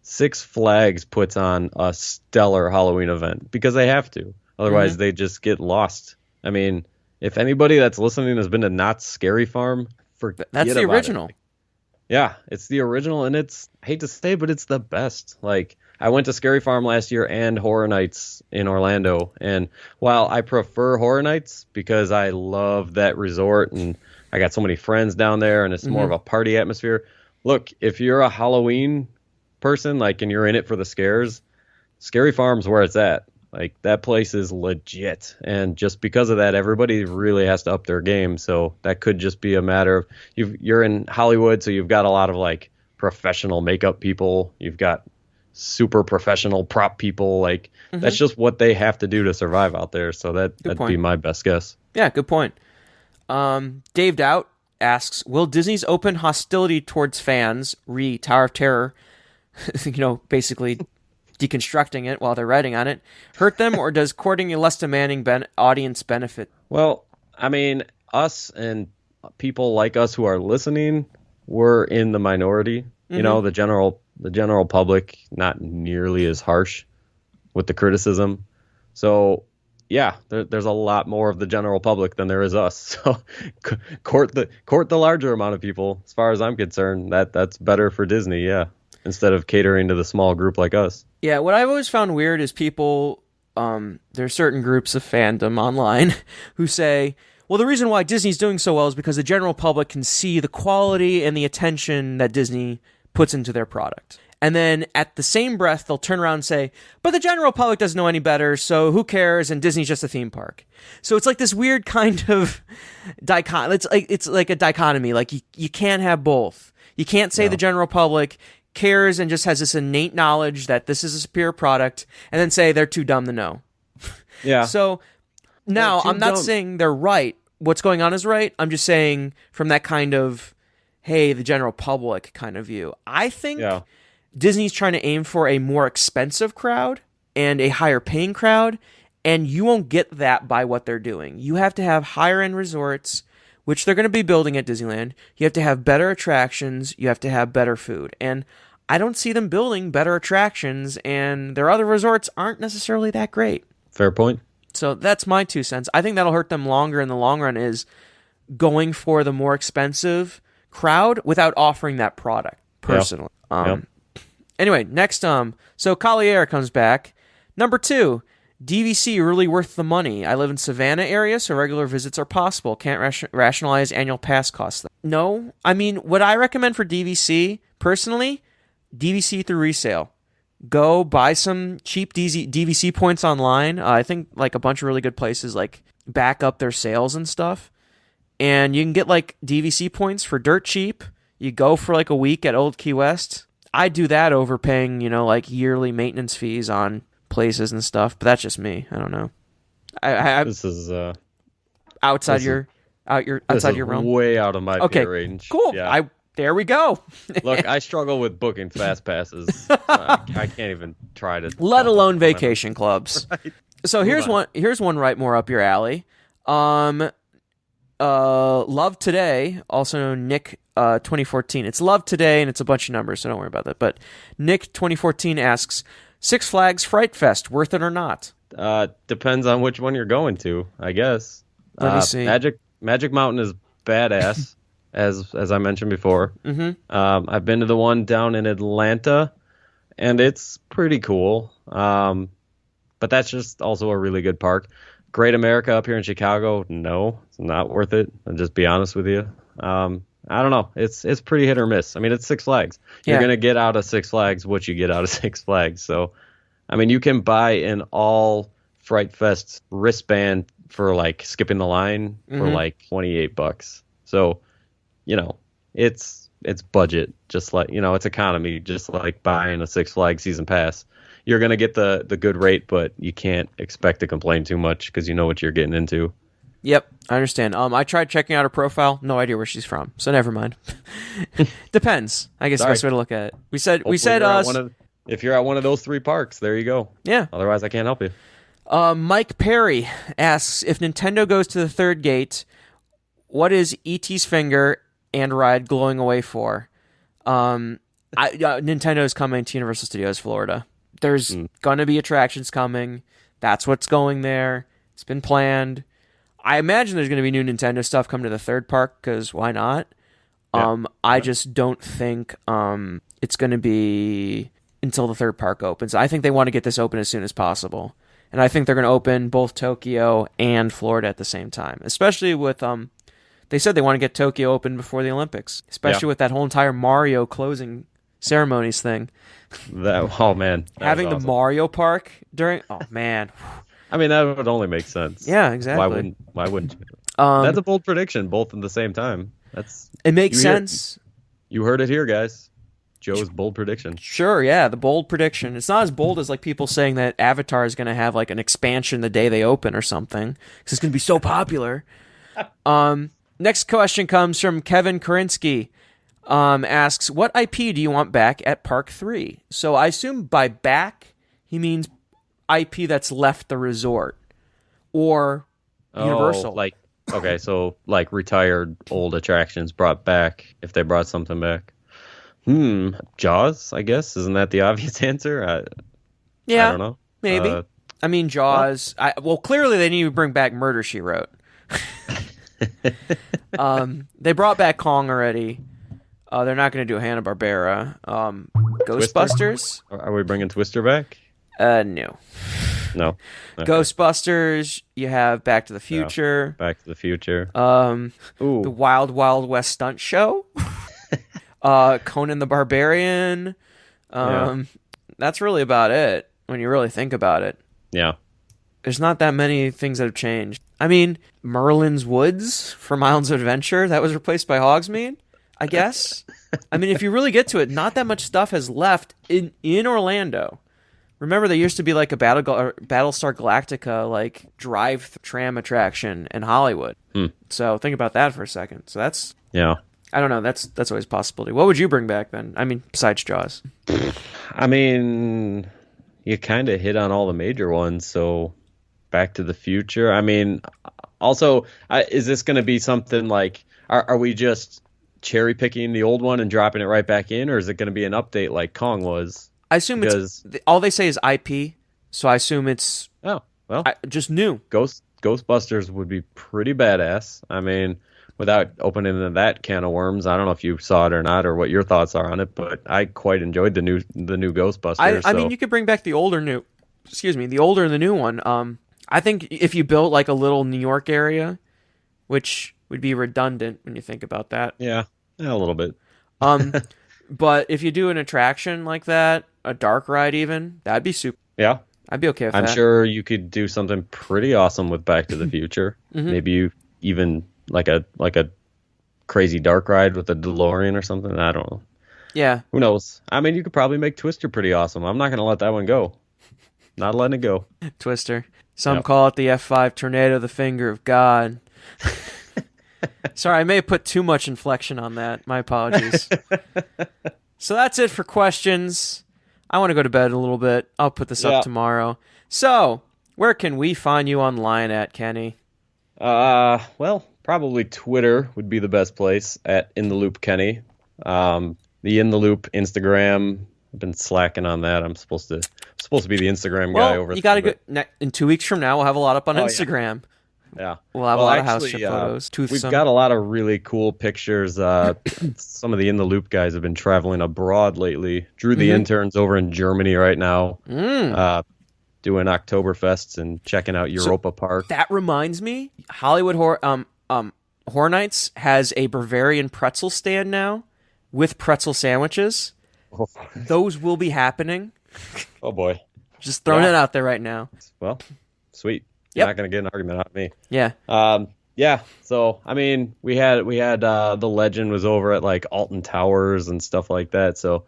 Six Flags puts on a stellar Halloween event because they have to. Otherwise, they just get lost. I mean, if anybody that's listening has been to Knott's Scary Farm, forget about it. That's the original. Yeah, it's the original, and it's, I hate to say, but it's the best. Like, I went to Scary Farm last year and Horror Nights in Orlando, and while I prefer Horror Nights because I love that resort and I got so many friends down there and it's more of a party atmosphere, look, if you're a Halloween person, like, and you're in it for the scares, Scary Farm's where it's at. Like, that place is legit, and just because of that, everybody really has to up their game. So that could just be a matter of you're in Hollywood, so you've got a lot of like professional makeup people, you've got super professional prop people. Like that's just what they have to do to survive out there. So that'd be my best guess. Yeah, good point. Dave Doubt asks, will Disney's open hostility towards fans, Tower of Terror, basically deconstructing it while they're writing on it, hurt them, or does courting a less demanding audience benefit? Well, I mean, us and people like us who are listening, we're in the minority. You know, the general public, not nearly as harsh with the criticism. So, yeah, there's a lot more of the general public than there is us. So, court the larger amount of people. As far as I'm concerned, that's better for Disney. Yeah. Instead of catering to the small group like us. Yeah, what I've always found weird is people, there are certain groups of fandom online who say, well, the reason why Disney's doing so well is because the general public can see the quality and the attention that Disney puts into their product. And then at the same breath, they'll turn around and say, but the general public doesn't know any better, so who cares, and Disney's just a theme park. So it's like this weird kind of it's like a dichotomy. Like you can't have both. You can't say the general public cares and just has this innate knowledge that this is a superior product, and then say they're too dumb to know. Yeah. So now I'm not saying they're right. What's going on is right. I'm just saying from that kind of, hey, the general public kind of view. I think Disney's trying to aim for a more expensive crowd and a higher paying crowd, and you won't get that by what they're doing. You have to have higher end resorts which they're going to be building at Disneyland, you have to have better attractions, you have to have better food. And I don't see them building better attractions, and their other resorts aren't necessarily that great. Fair point. So that's my 2 cents. I think that'll hurt them longer in the long run is going for the more expensive crowd without offering that product, personally. Anyway, next, so Collier comes back. Number 2, DVC really worth the money. I live in Savannah area, so regular visits are possible. Can't rationalize annual pass costs. No, I mean, what I recommend for DVC, personally, DVC through resale. Go buy some cheap DVC points online. I think like a bunch of really good places like back up their sales and stuff. And you can get like DVC points for dirt cheap. You go for like a week at Old Key West. I do that over paying, like yearly maintenance fees on places and stuff. But that's just me. I don't know. This is outside your realm. Way out of my pay range. Cool. Yeah. There we go. Look, I struggle with booking fast passes. I can't even try to. Let alone vacation clubs. Right. So here's one right more up your alley. Love Today, also Nick 2014. It's Love Today, and it's a bunch of numbers, so don't worry about that. But Nick 2014 asks, Six Flags Fright Fest, worth it or not? Depends on which one you're going to, I guess. Let me see. Magic Mountain is badass. As I mentioned before. Mm-hmm. I've been to the one down in Atlanta, and it's pretty cool. But that's just also a really good park. Great America up here in Chicago, no, it's not worth it. I'll just be honest with you. I don't know. It's pretty hit or miss. I mean, it's Six Flags. You're going to get out of Six Flags what you get out of Six Flags. So, I mean, you can buy an all Fright Fest wristband for like skipping the line for like $28. So, it's budget, just like, it's economy, just like buying a Six Flags season pass. You're going to get the good rate, but you can't expect to complain too much because you know what you're getting into. Yep, I understand. I tried checking out her profile. No idea where she's from, so never mind. Depends. I guess the best way to look at it. We said if you're at one of those 3 parks, there you go. Yeah. Otherwise, I can't help you. Mike Perry asks, if Nintendo goes to the third gate, what is E.T.'s finger and ride glowing away for? Nintendo's coming to Universal Studios Florida. There's gonna be attractions coming. That's what's going there. It's been planned. I imagine there's gonna be new Nintendo stuff coming to the third park because why not? I just don't think it's gonna be until the third park opens. I think they want to get this open as soon as possible, and I think they're gonna open both Tokyo and Florida at the same time, especially with They said they want to get Tokyo open before the Olympics, especially with that whole entire Mario closing ceremonies thing. Having the Mario Park during... Oh, man. I mean, that would only make sense. Yeah, exactly. Why wouldn't you? That's a bold prediction, both at the same time. It makes sense. You heard it here, guys. Joe's bold prediction. Sure, yeah, the bold prediction. It's not as bold as like people saying that Avatar is going to have like an expansion the day they open or something, because it's going to be so popular. Next question comes from Kevin Korinsky. Asks, what IP do you want back at Park 3? So I assume by back, he means IP that's left the resort. Or Universal. So like retired old attractions brought back, if they brought something back. Jaws, I guess. Isn't that the obvious answer? I don't know. Maybe. I mean, Jaws. Clearly they need to bring back Murder, She Wrote. They brought back Kong already. They're not going to do Hanna-Barbera. Ghostbusters? Are we bringing Twister back? No. No. Okay. Ghostbusters. You have Back to the Future. Back to the Future. The Wild Wild West Stunt Show. Conan the Barbarian. That's really about it when you really think about it. Yeah. There's not that many things that have changed. I mean, Merlin's Woods from Islands of Adventure, that was replaced by Hogsmeade, I guess. I mean, if you really get to it, not that much stuff has left in Orlando. Remember, there used to be like a Battlestar Galactica like drive tram attraction in Hollywood. So think about that for a second. So that's I don't know. That's always a possibility. What would you bring back then? I mean, besides Jaws. I mean, you kind of hit on all the major ones. So Back to the Future. I mean, Also, is this going to be something like, are we just cherry picking the old one and dropping it right back in, or is it going to be an update like Kong was? I assume it's all they say is IP, so I assume it's just new. Ghostbusters would be pretty badass. I mean, without opening that can of worms, I don't know if you saw it or not, or what your thoughts are on it, but I quite enjoyed the new Ghostbusters. I mean, you could bring back the older and the new one. I think if you built like a little New York area, which would be redundant when you think about that. Yeah, a little bit. But if you do an attraction like that, a dark ride even, that'd be super. Yeah. I'd be okay with that. I'm sure you could do something pretty awesome with Back to the Future. Maybe you even like a crazy dark ride with a DeLorean or something. I don't know. Yeah. Who knows? I mean, you could probably make Twister pretty awesome. I'm not going to let that one go. Not letting it go. Twister. Some call it the F5 tornado, the finger of God. Sorry, I may have put too much inflection on that. My apologies. So that's it for questions. I want to go to bed a little bit. I'll put this up tomorrow. So, where can we find you online at, Kenny? Well, probably Twitter would be the best place at In the Loop Kenny. The In the Loop Instagram. I've been slacking on that. I'm supposed to be the Instagram guy over. You got to go in 2 weeks from now. We'll have a lot up on Instagram. Yeah, we'll have a lot of house ship photos. We've got a lot of really cool pictures. Some of the In the Loop guys have been traveling abroad lately. Drew the intern's over in Germany right now, doing Oktoberfests and checking out Europa Park. That reminds me, Hollywood Horror Nights has a Bavarian pretzel stand now with pretzel sandwiches. Oh. Those will be happening. Oh boy! Just throwing it out there right now. Well, sweet. You're not going to get an argument out of me. Yeah. Yeah. So, I mean, we had the Legend was over at like Alton Towers and stuff like that. So,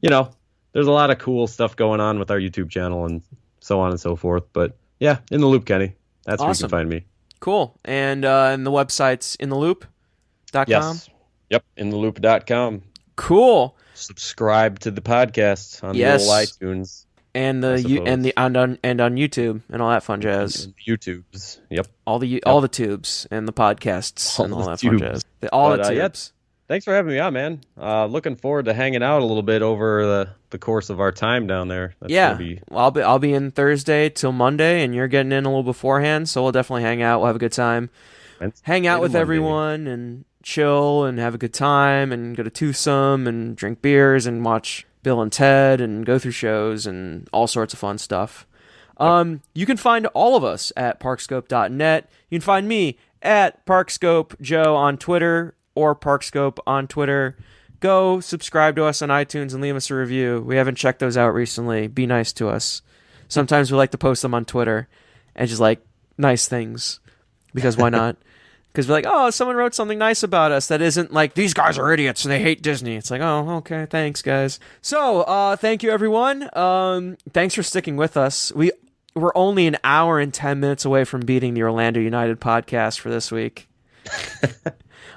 there's a lot of cool stuff going on with our YouTube channel and so on and so forth. But yeah, In the Loop, Kenny. That's where you can find me. Cool. And the website's intheloop.com? Yes. Yep. Intheloop.com. Cool. Subscribe to the podcast on the old iTunes. And on YouTube and all that fun jazz. And YouTubes, yep. All the tubes and the podcasts and all that fun jazz. All the tubes. Thanks for having me on, man. Looking forward to hanging out a little bit over the course of our time down there. I'll be in Thursday till Monday, and you're getting in a little beforehand, so we'll definitely hang out. We'll have a good time. Hang out with everyone and chill and have a good time and go to Toothsome and drink beers and watch Bill and Ted and go through shows and all sorts of fun stuff. You can find all of us at parkscope.net. You can find me at Parkscope Joe on Twitter or Parkscope on Twitter. Go subscribe to us on iTunes and leave us a review. We haven't checked those out recently. Be nice to us. Sometimes we like to post them on Twitter and just like nice things because why not? Because we're like, oh, someone wrote something nice about us that isn't like, these guys are idiots and they hate Disney. It's like, oh, okay, thanks, guys. So, thank you, everyone. Thanks for sticking with us. We're only an hour and 10 minutes away from beating the Orlando United podcast for this week.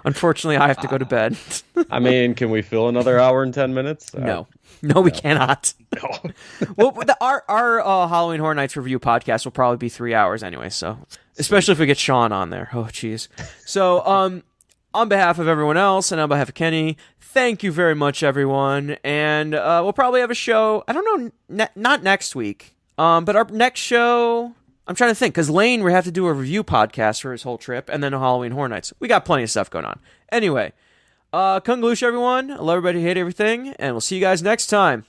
Unfortunately, I have to go to bed. I mean, can we fill another hour and 10 minutes? No, we cannot. No. Well, our Halloween Horror Nights review podcast will probably be 3 hours anyway, so especially if we get Sean on there. Oh, jeez. So, on behalf of everyone else and on behalf of Kenny, thank you very much, everyone. And we'll probably have a show, I don't know, not next week, but our next show, I'm trying to think, because Lane, we have to do a review podcast for his whole trip, and then a Halloween Horror Nights. We got plenty of stuff going on. Anyway, Kung Loosh, everyone. I love everybody, hate everything, and we'll see you guys next time.